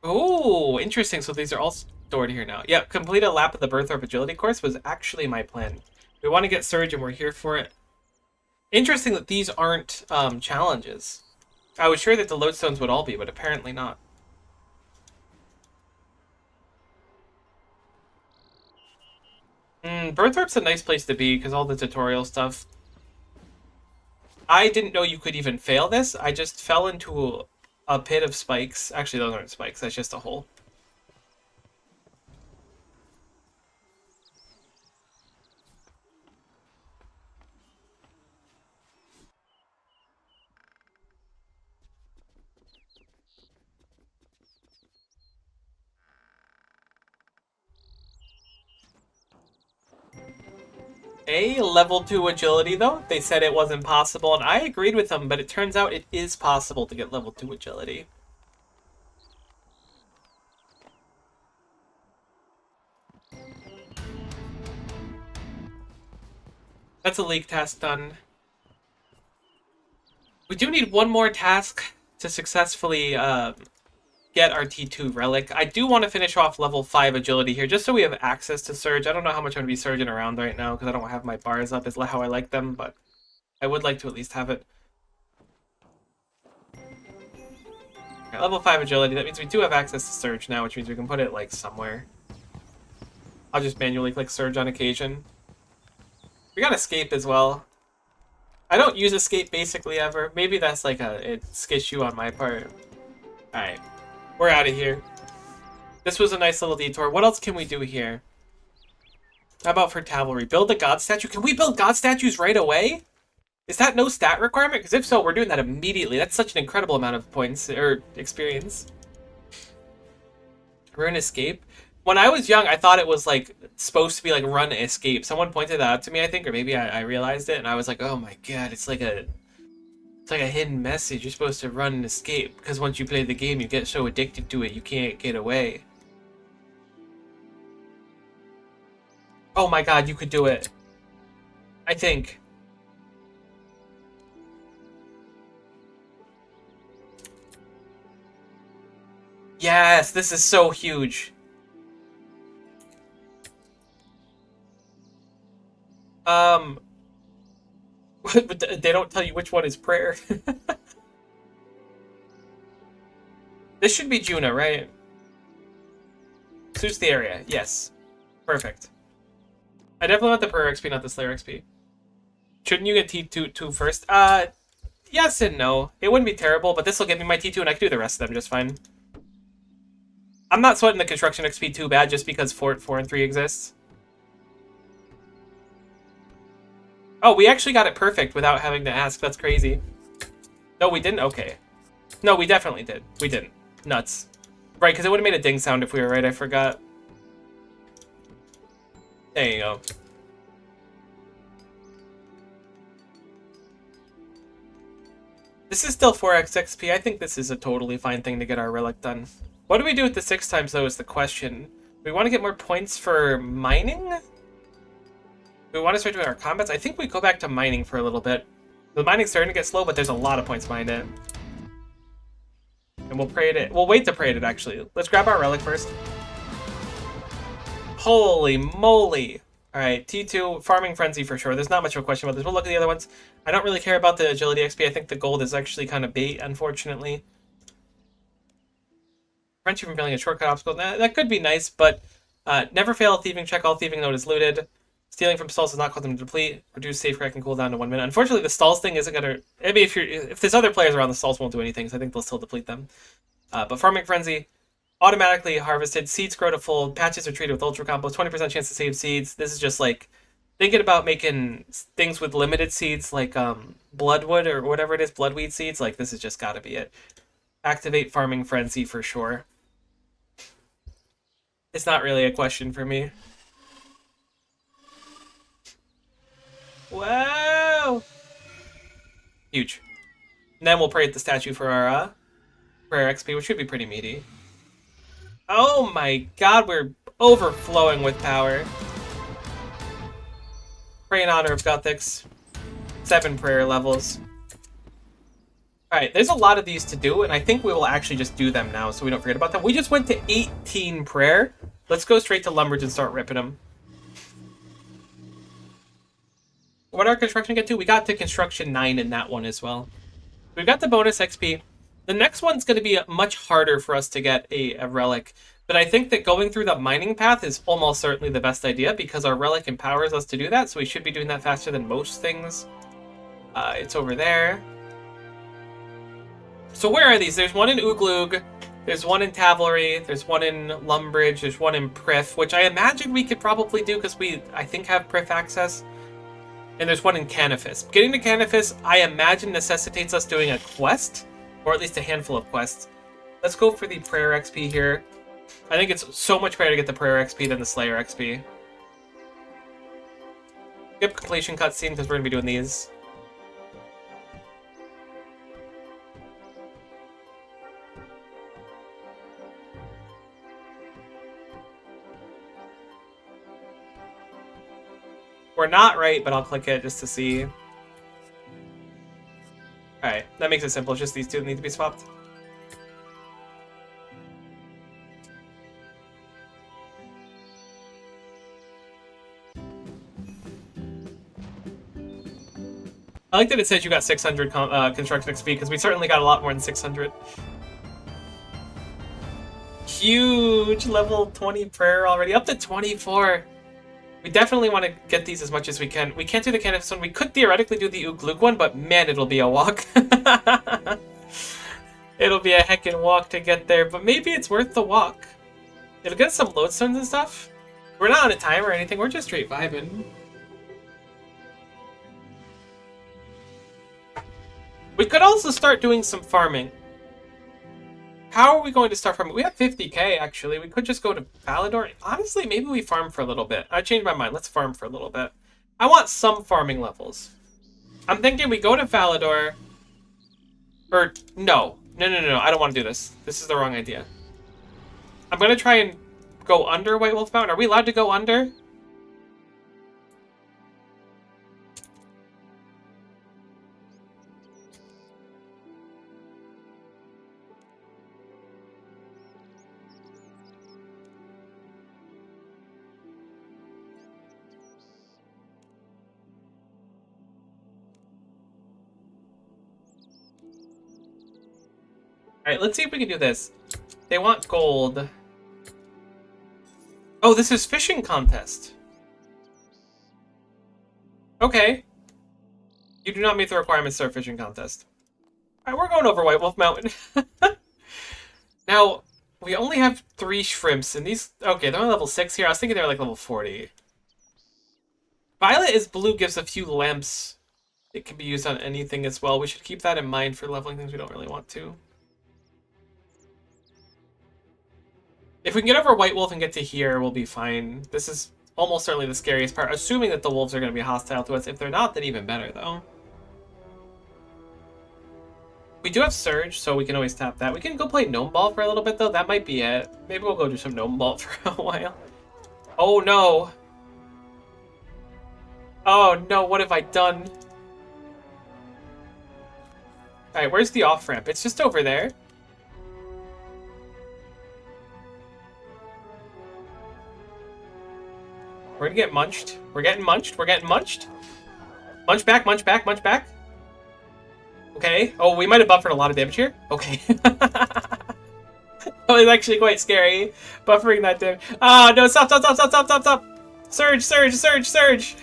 Oh, interesting. So these are all stored here now. Yep, complete a lap of the Birthorpe Agility course was actually my plan. We want to get Surge and we're here for it. Interesting that these aren't challenges. I was sure that the lodestones would all be, but apparently not. Birthorpe's a nice place to be because all the tutorial stuff. I didn't know you could even fail this. I just fell into a pit of spikes. Actually, those aren't spikes. That's just a hole. A level 2 agility, though. They said it wasn't possible, and I agreed with them, but it turns out it is possible to get level 2 agility. That's a league task done. We do need one more task to successfully get our T2 relic. I do want to finish off level 5 agility here, just so we have access to Surge. I don't know how much I'm going to be surging around right now, because I don't have my bars up, is how I like them, but I would like to at least have it. Right, level 5 agility, that means we do have access to Surge now, which means we can put it, like, somewhere. I'll just manually click Surge on occasion. We got Escape as well. I don't use Escape basically ever. Maybe that's like a skitch on my part. Alright. We're out of here. This was a nice little detour. What else can we do here? How about for Cavalry? Build a god statue? Can we build god statues right away? Is that no stat requirement? Because if so, we're doing that immediately. That's such an incredible amount of points, or experience. Rune escape. When I was young, I thought it was like supposed to be like run escape. Someone pointed that out to me, I think, or maybe I realized it, and I was like, oh my god, it's like a hidden message. You're supposed to run and escape, because once you play the game, you get so addicted to it, you can't get away. Oh my god, you could do it. I think. Yes, this is so huge. They don't tell you which one is prayer. This should be Juna, right? Suits the area, yes. Perfect. I definitely want the prayer XP, not the Slayer XP. Shouldn't you get T2 first? Yes and no. It wouldn't be terrible, but this will get me my T2 and I can do the rest of them just fine. I'm not sweating the construction XP too bad just because 4 and 3 exists. Oh, we actually got it perfect without having to ask. That's crazy. No, we didn't? Okay. No, we definitely did. We didn't. Nuts. Right, because it would have made a ding sound if we were right. I forgot. There you go. This is still 4x XP. I think this is a totally fine thing to get our relic done. What do we do with the 6 times, though, is the question. We want to get more points for mining? We want to start doing our combats? I think we go back to mining for a little bit. The mining's starting to get slow, but there's a lot of points behind it. And we'll pray it. We'll wait to pray it, actually. Let's grab our relic first. Holy moly! Alright, T2, Farming Frenzy for sure. There's not much of a question about this. We'll look at the other ones. I don't really care about the Agility XP. I think the gold is actually kind of bait, unfortunately. Prevent you from failing a shortcut obstacle. That could be nice, but never fail a thieving check. All thieving node is looted. Stealing from stalls does not cause them to deplete. Reduce safe crack and cooldown to 1 minute. Unfortunately, the stalls thing isn't gonna. Maybe if there's other players around, the stalls won't do anything. So I think they'll still deplete them. But Farming Frenzy, automatically harvested. Seeds grow to full. Patches are treated with ultra combos. 20% chance to save seeds. This is just like thinking about making things with limited seeds, like Bloodwood or whatever it is, Bloodweed seeds. Like this has just got to be it. Activate Farming Frenzy for sure. It's not really a question for me. Wow! Huge. And then we'll pray at the statue for our prayer XP, which should be pretty meaty. Oh my god, we're overflowing with power. Pray in honor of Gothics. 7 prayer levels. Alright, there's a lot of these to do, and I think we will actually just do them now so we don't forget about them. We just went to 18 prayer. Let's go straight to Lumbridge and start ripping them. What did our construction get to? We got to construction 9 in that one as well. We've got the bonus XP. The next one's going to be much harder for us to get a relic, but I think that going through the mining path is almost certainly the best idea because our relic empowers us to do that, so we should be doing that faster than most things. It's over there. So where are these? There's one in Uglug, there's one in Tavelry, there's one in Lumbridge, there's one in Prif, which I imagine we could probably do because we, I think, have Prif access. And there's one in Canifis. Getting to Canifis, I imagine, necessitates us doing a quest, or at least a handful of quests. Let's go for the Prayer XP here. I think it's so much better to get the Prayer XP than the Slayer XP. Skip completion cutscene because we're going to be doing these. We're not right, but I'll click it just to see. Alright, that makes it simple. It's just these two that need to be swapped. I like that it says you got 600 construction XP, because we certainly got a lot more than 600. Huge! Level 20 prayer already. Up to 24! We definitely want to get these as much as we can. We can't do the Canifis one. We could theoretically do the Uglug one, but man, it'll be a walk. It'll be a heckin' walk to get there, but maybe it's worth the walk. It'll get some lodestones and stuff. We're not on a time or anything. We're just straight vibing. We could also start doing some farming. How are we going to start farming? We have 50k, actually. We could just go to Valador. Honestly, maybe we farm for a little bit. I changed my mind. Let's farm for a little bit. I want some farming levels. I'm thinking we go to Valador. Or, no. No. I don't want to do this. This is the wrong idea. I'm going to try and go under White Wolf Mountain. Are we allowed to go under? Alright, let's see if we can do this. They want gold. Oh, this is fishing contest. Okay. You do not meet the requirements for a fishing contest. Alright, we're going over White Wolf Mountain. Now, we only have 3 shrimps, and these... Okay, they're on level 6 here. I was thinking they were like level 40. Violet is blue, gives a few lamps. It can be used on anything as well. We should keep that in mind for leveling things we don't really want to. If we can get over White Wolf and get to here, we'll be fine. This is almost certainly the scariest part, assuming that the wolves are going to be hostile to us. If they're not, then even better, though. We do have Surge, so we can always tap that. We can go play Gnome Ball for a little bit, though. That might be it. Maybe we'll go do some Gnome Ball for a while. Oh, no. Oh, no. What have I done? Alright, where's the off-ramp? It's just over there. We're gonna get munched. We're getting munched. We're getting munched. Munch back, munch back, munch back. Okay. Oh, we might have buffered a lot of damage here. Okay. That was actually quite scary. Buffering that damage. Oh, no. Stop. Surge, surge, surge, surge.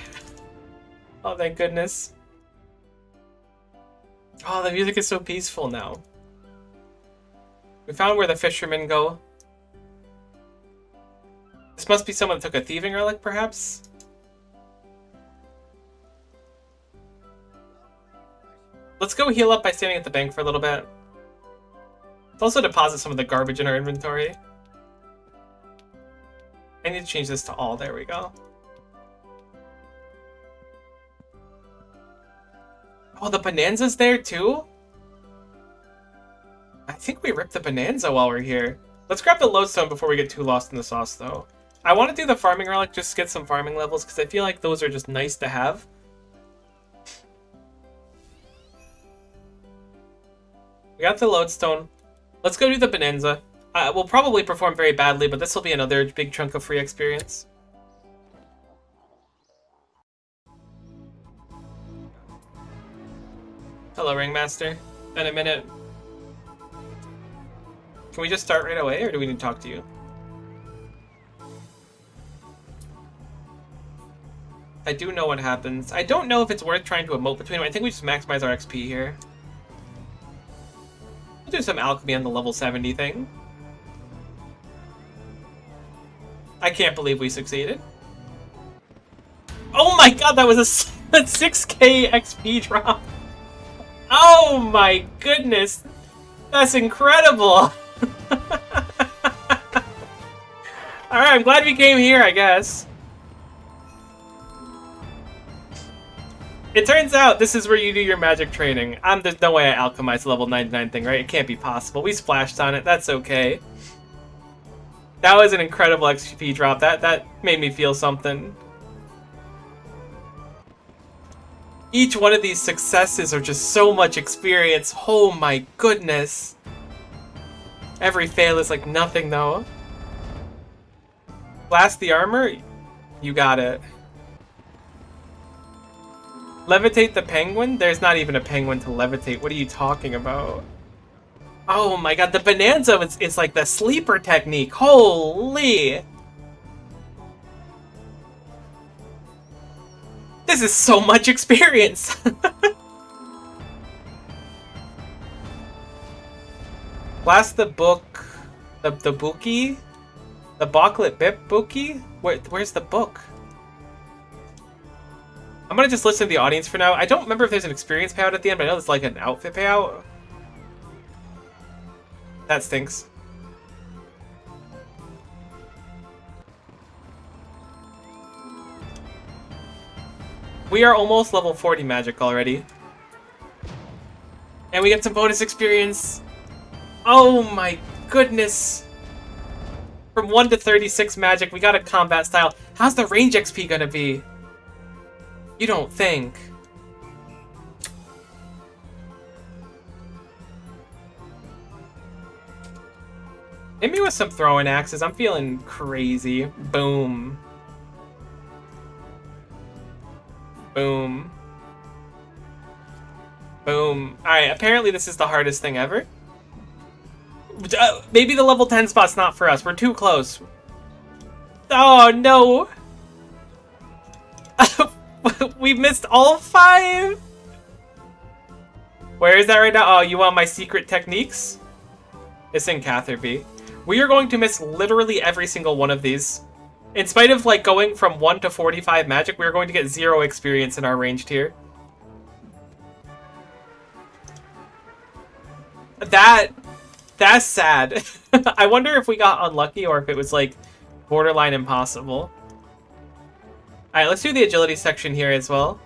Oh, thank goodness. Oh, the music is so peaceful now. We found where the fishermen go. This must be someone that took a thieving relic, perhaps? Let's go heal up by standing at the bank for a little bit. Let's also deposit some of the garbage in our inventory. I need to change this to all. There we go. Oh, the Bonanza's there too? I think we ripped the Bonanza while we're here. Let's grab the lodestone before we get too lost in the sauce, though. I want to do the farming relic just to get some farming levels, because I feel like those are just nice to have. We got the lodestone. Let's go do the Bonanza. We'll probably perform very badly, but this will be another big chunk of free experience. Hello, Ringmaster. Been a minute. Can we just start right away, or do we need to talk to you? I do know what happens. I don't know if it's worth trying to emote between them. I think we just maximize our XP here. We'll do some alchemy on the level 70 thing. I can't believe we succeeded. Oh my god, that was a 6k XP drop. Oh my goodness. That's incredible. Alright, I'm glad we came here, I guess. It turns out this is where you do your magic training. There's no way I alchemized the level 99 thing, right? It can't be possible. We splashed on it. That's okay. That was an incredible XP drop. That made me feel something. Each one of these successes are just so much experience. Oh my goodness. Every fail is like nothing, though. Blast the armor? You got it. Levitate the penguin? There's not even a penguin to levitate. What are you talking about? Oh my god, the Bonanza is like the sleeper technique. Holy! This is so much experience! Blast the book... The bookie? The Bocklet Bip bookie? Where's the book? I'm gonna just listen to the audience for now. I don't remember if there's an experience payout at the end, but I know there's like an outfit payout. That stinks. We are almost level 40 magic already. And we get some bonus experience. Oh my goodness. From 1 to 36 magic, we got a combat style. How's the range XP gonna be? You don't think. Hit me with some throwing axes. I'm feeling crazy. Boom. Boom. Boom. Alright, apparently this is the hardest thing ever. Maybe the level 10 spot's not for us. We're too close. Oh, no. We missed all 5? Where is that right now? Oh, you want my secret techniques? It's in Catherby. We are going to miss literally every single one of these. In spite of like going from 1 to 45 magic, we are going to get 0 experience in our ranged tier. That's sad. I wonder if we got unlucky or if it was like borderline impossible. Alright, let's do the agility section here as well.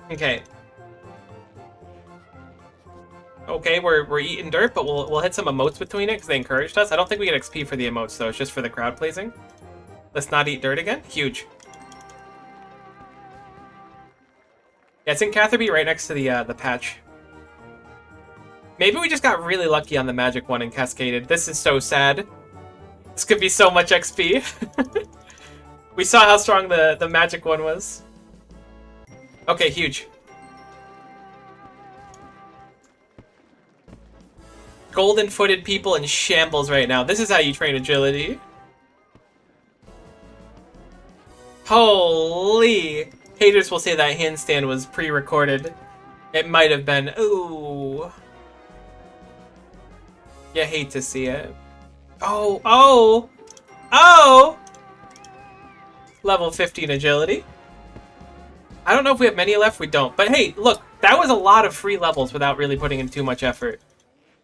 Okay. Okay, we're eating dirt, but we'll hit some emotes between it because they encouraged us. I don't think we get XP for the emotes though. It's just for the crowd pleasing. Let's not eat dirt again. Huge. Yeah, it's in Catherby, right next to the patch. Maybe we just got really lucky on the magic one and cascaded. This is so sad. This could be so much XP. We saw how strong the magic one was. Okay, huge. Golden-footed people in shambles right now. This is how you train agility. Holy! Haters will say that handstand was pre-recorded. It might have been. Ooh. You hate to see it. Oh, oh! Oh! Level 15 agility. I don't know if we have many left. We don't. But hey, look. That was a lot of free levels without really putting in too much effort.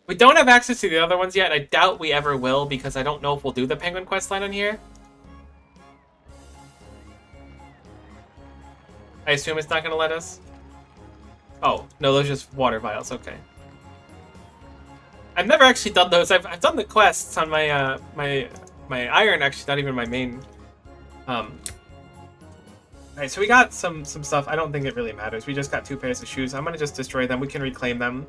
We don't have access to the other ones yet. I doubt we ever will because I don't know if we'll do the Penguin quest line on here. I assume it's not going to let us. Oh, no, those are just water vials. Okay. I've never actually done those. I've done the quests on my my iron, actually, not even my main. Alright, so we got some stuff. I don't think it really matters. We just got 2 pairs of shoes. I'm going to just destroy them. We can reclaim them.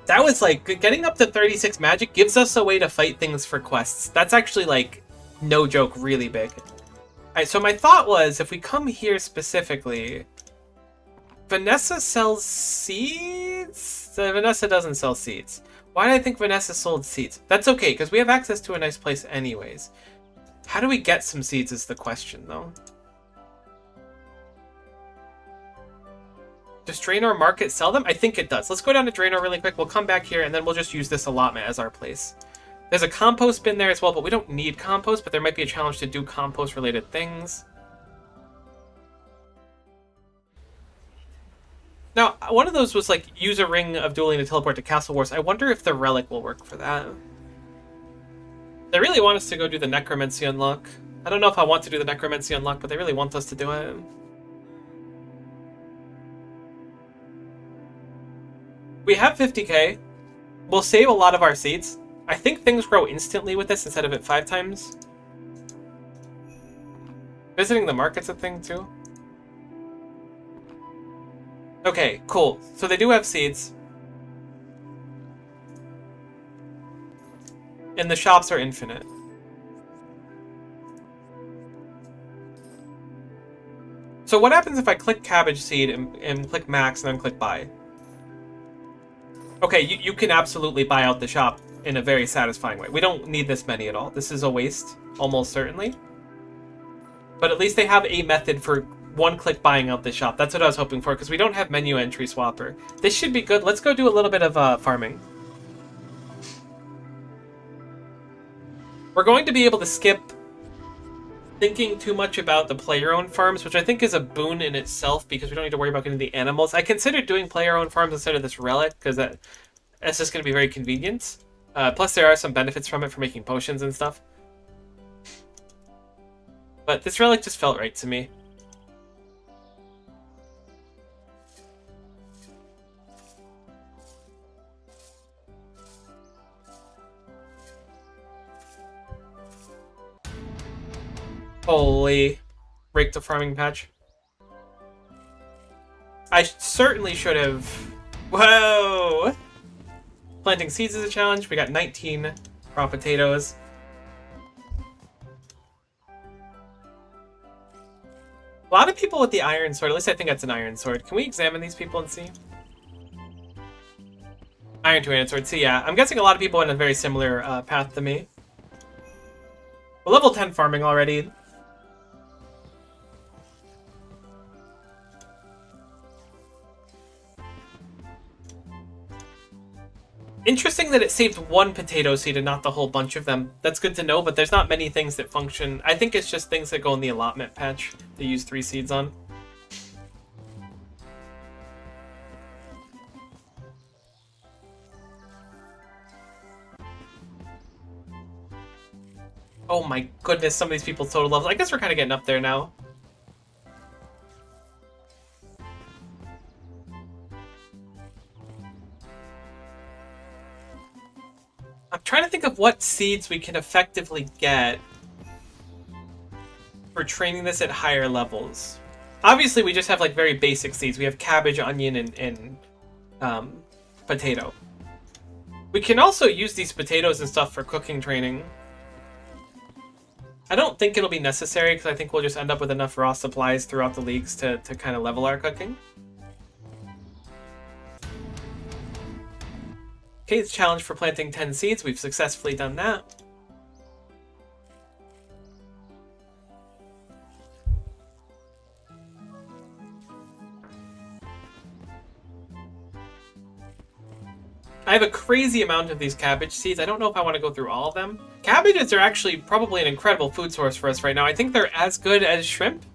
That was like, getting up to 36 magic gives us a way to fight things for quests. That's actually like, no joke, really big. Alright, so my thought was, if we come here specifically, Vanessa sells seeds? Vanessa doesn't sell seeds. Why did I think Vanessa sold seeds? That's okay, because we have access to a nice place anyways. How do we get some seeds is the question, though. Does Draenor Market sell them? I think it does. Let's go down to Draenor really quick. We'll come back here, and then we'll just use this allotment as our place. There's a compost bin there as well, but we don't need compost, but there might be a challenge to do compost-related things. Now, one of those was like, use a ring of dueling to teleport to Castle Wars. I wonder if the relic will work for that. They really want us to go do the Necromancy unlock. I don't know if I want to do the Necromancy unlock, but they really want us to do it. We have 50k. We'll save a lot of our seeds. I think things grow instantly with this instead of it 5 times. Visiting the market's a thing too. Okay, cool. So they do have seeds. And the shops are infinite. So what happens if I click cabbage seed and click max and then click buy? Okay, you can absolutely buy out the shop in a very satisfying way. We don't need this many at all. This is a waste, almost certainly. But at least they have a method for one-click buying out the shop. That's what I was hoping for, because we don't have menu entry swapper. This should be good. Let's go do a little bit of farming. We're going to be able to skip thinking too much about the player-owned farms, which I think is a boon in itself, because we don't need to worry about getting the animals. I considered doing player-owned farms instead of this relic, because that's just going to be very convenient. Plus, there are some benefits from it for making potions and stuff. But this relic just felt right to me. Holy. Raked the farming patch. I certainly should have... Whoa! Planting seeds is a challenge. We got 19 raw potatoes. A lot of people with the iron sword. At least I think that's an iron sword. Can we examine these people and see? Iron to iron sword. So yeah, I'm guessing a lot of people in a very similar path to me. We're level 10 farming already. Interesting that it saved one potato seed and not the whole bunch of them. That's good to know, but there's not many things that function. I think it's just things that go in the allotment patch to use 3 seeds on. Oh my goodness, some of these people's total levels. I guess we're kind of getting up there now. I'm trying to think of what seeds we can effectively get for training this at higher levels. Obviously, we just have like very basic seeds. We have cabbage, onion, and potato. We can also use these potatoes and stuff for cooking training. I don't think it'll be necessary because I think we'll just end up with enough raw supplies throughout the leagues to kind of level our cooking. Okay, it's challenge for planting 10 seeds. We've successfully done that. I have a crazy amount of these cabbage seeds. I don't know if I want to go through all of them. Cabbages are actually probably an incredible food source for us right now. I think they're as good as shrimp.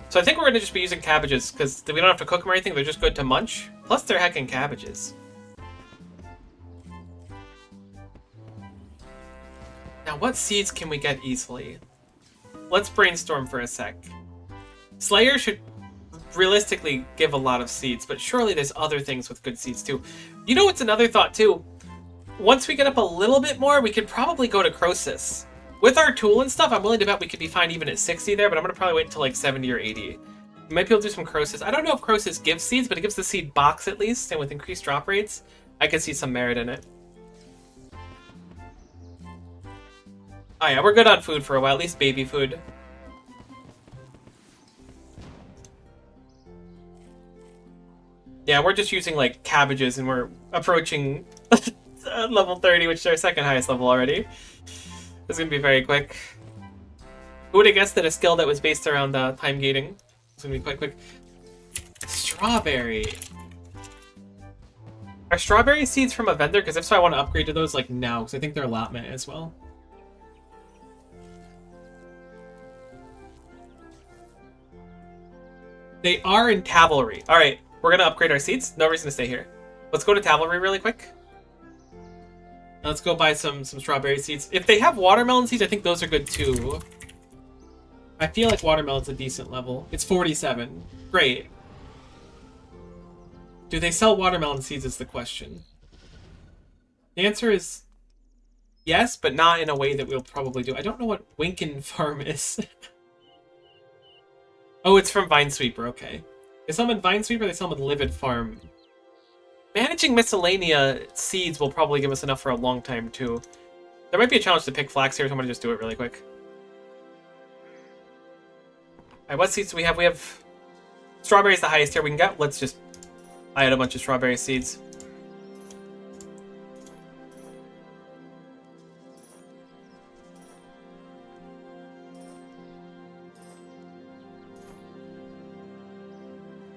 So I think we're going to just be using cabbages because we don't have to cook them or anything. They're just good to munch. Plus, they're heckin' cabbages. Now, what seeds can we get easily? Let's brainstorm for a sec. Slayer should realistically give a lot of seeds, but surely there's other things with good seeds too. You know what's another thought too? Once we get up a little bit more, we could probably go to Croesus. With our tool and stuff, I'm willing to bet we could be fine even at 60 there, but I'm going to probably wait until like 70 or 80. We might be able to do some Croesus. I don't know if Croesus gives seeds, but it gives the seed box at least, and with increased drop rates, I could see some merit in it. Oh yeah, we're good on food for a while, at least baby food. Yeah, we're just using like cabbages and we're approaching level 30, which is our second highest level already. This is gonna be very quick. Who would have guessed that a skill that was based around time gating is gonna be quite quick? Strawberry. Are strawberry seeds from a vendor? Because if so, I want to upgrade to those like now, because I think they're allotment as well. They are in Cavalry. Alright, we're going to upgrade our seats. No reason to stay here. Let's go to Cavalry really quick. Let's go buy some strawberry seeds. If they have watermelon seeds, I think those are good too. I feel like watermelon's a decent level. It's 47. Great. Do they sell watermelon seeds is the question. The answer is yes, but not in a way that we'll probably do. I don't know what Winkin Farm is. Oh, it's from Vinesweeper, okay. They sell them in Vinesweeper, they sell them in Livid Farm. Managing miscellanea seeds will probably give us enough for a long time, too. There might be a challenge to pick flax here, so I'm going to just do it really quick. Alright, what seeds do we have? We have... Strawberry is the highest here we can get. Let's just... I had a bunch of strawberry seeds.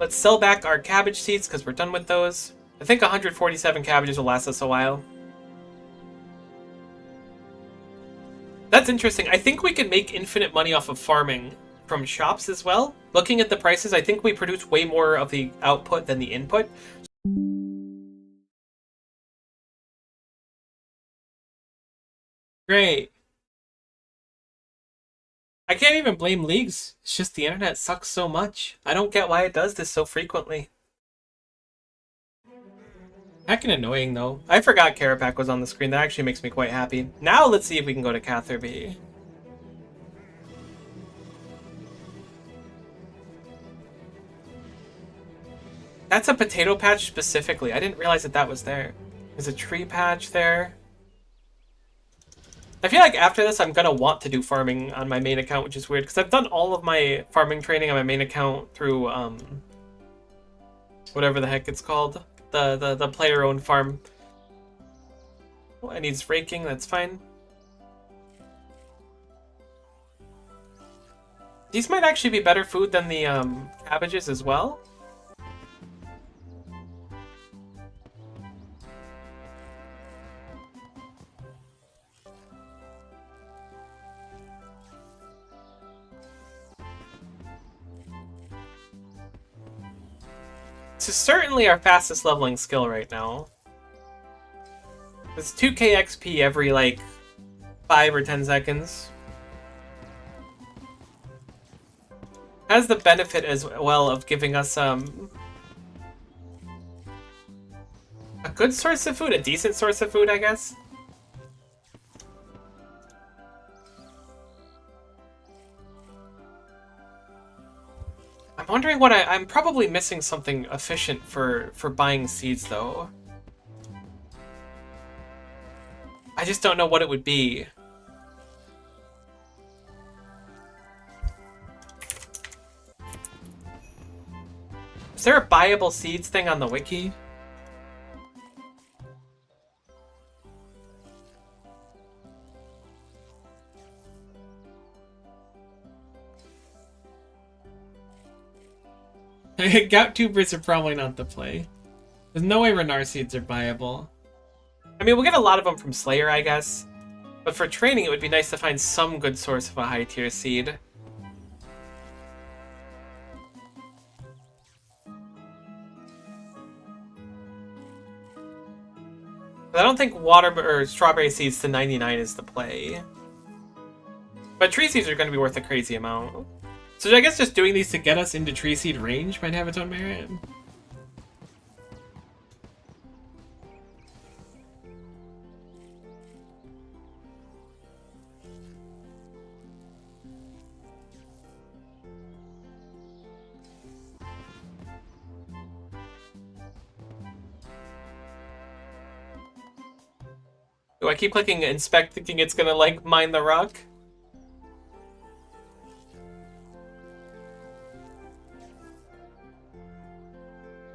Let's sell back our cabbage seeds because we're done with those. I think 147 cabbages will last us a while. That's interesting. I think we can make infinite money off of farming from shops as well. Looking at the prices, I think we produce way more of the output than the input. Great. I can't even blame leagues. It's just the internet sucks so much. I don't get why it does this so frequently. Heckin' annoying though. I forgot Carapac was on the screen. That actually makes me quite happy. Now let's see if we can go to Catherby. That's a potato patch specifically. I didn't realize that that was there. There's a tree patch there. I feel like after this, I'm gonna want to do farming on my main account, which is weird because I've done all of my farming training on my main account through whatever the heck it's called, the player-owned farm. Oh, it needs raking. That's fine. These might actually be better food than the cabbages as well. This is certainly our fastest leveling skill right now. It's 2k XP every, like, 5 or 10 seconds. Has the benefit as well of giving us, a good source of food, a decent source of food, I guess. I'm wondering what I'm probably missing something efficient for buying seeds, though. I just don't know what it would be. Is there a buyable seeds thing on the wiki? Gout tubers are probably not the play. There's no way Renar seeds are buyable. I mean, we'll get a lot of them from Slayer, I guess. But for training, it would be nice to find some good source of a high-tier seed. I don't think water or strawberry seeds to 99 is the play. But tree seeds are going to be worth a crazy amount. So I guess just doing these to get us into tree seed range might have its own merit. Do I keep clicking inspect thinking it's gonna, like, mine the rock?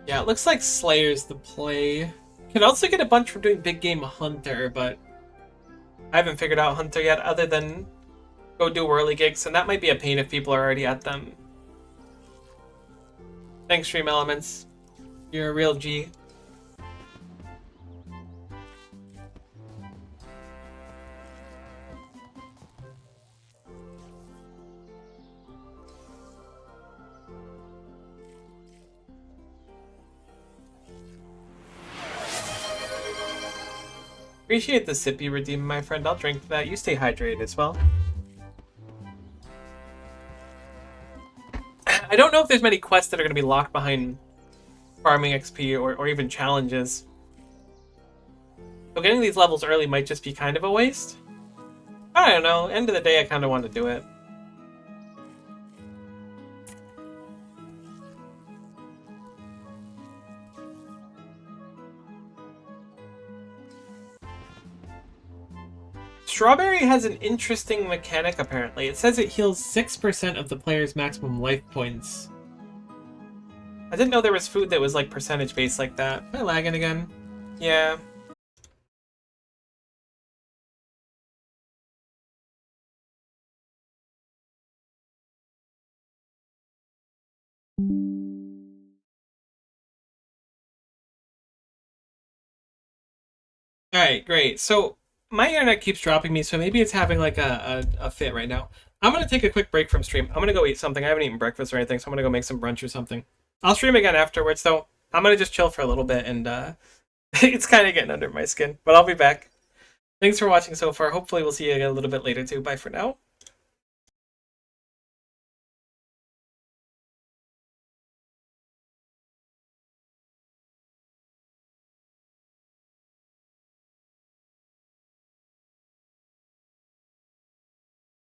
Yeah, it looks like Slayer's the play. Can also get a bunch from doing Big Game Hunter, but I haven't figured out Hunter yet other than go do whirly gigs, and that might be a pain if people are already at them. Thanks, Stream Elements. You're a real G. Appreciate the sip you redeemed, my friend. I'll drink that. You stay hydrated as well. I don't know if there's many quests that are going to be locked behind farming XP or even challenges. So getting these levels early might just be kind of a waste. I don't know. End of the day, I kind of want to do it. Strawberry has an interesting mechanic, apparently. It says it heals 6% of the player's maximum life points. I didn't know there was food that was, like, percentage-based like that. Am I lagging again? Yeah. All right, great. So my internet keeps dropping me, so maybe it's having like a fit right now. I'm gonna take a quick break from stream. I'm gonna go eat something. I haven't eaten breakfast or anything, so I'm gonna go make some brunch or something. I'll stream again afterwards, though. I'm gonna just chill for a little bit, and it's kind of getting under my skin, but I'll be back. Thanks for watching so far. Hopefully, we'll see you again a little bit later too. Bye for now.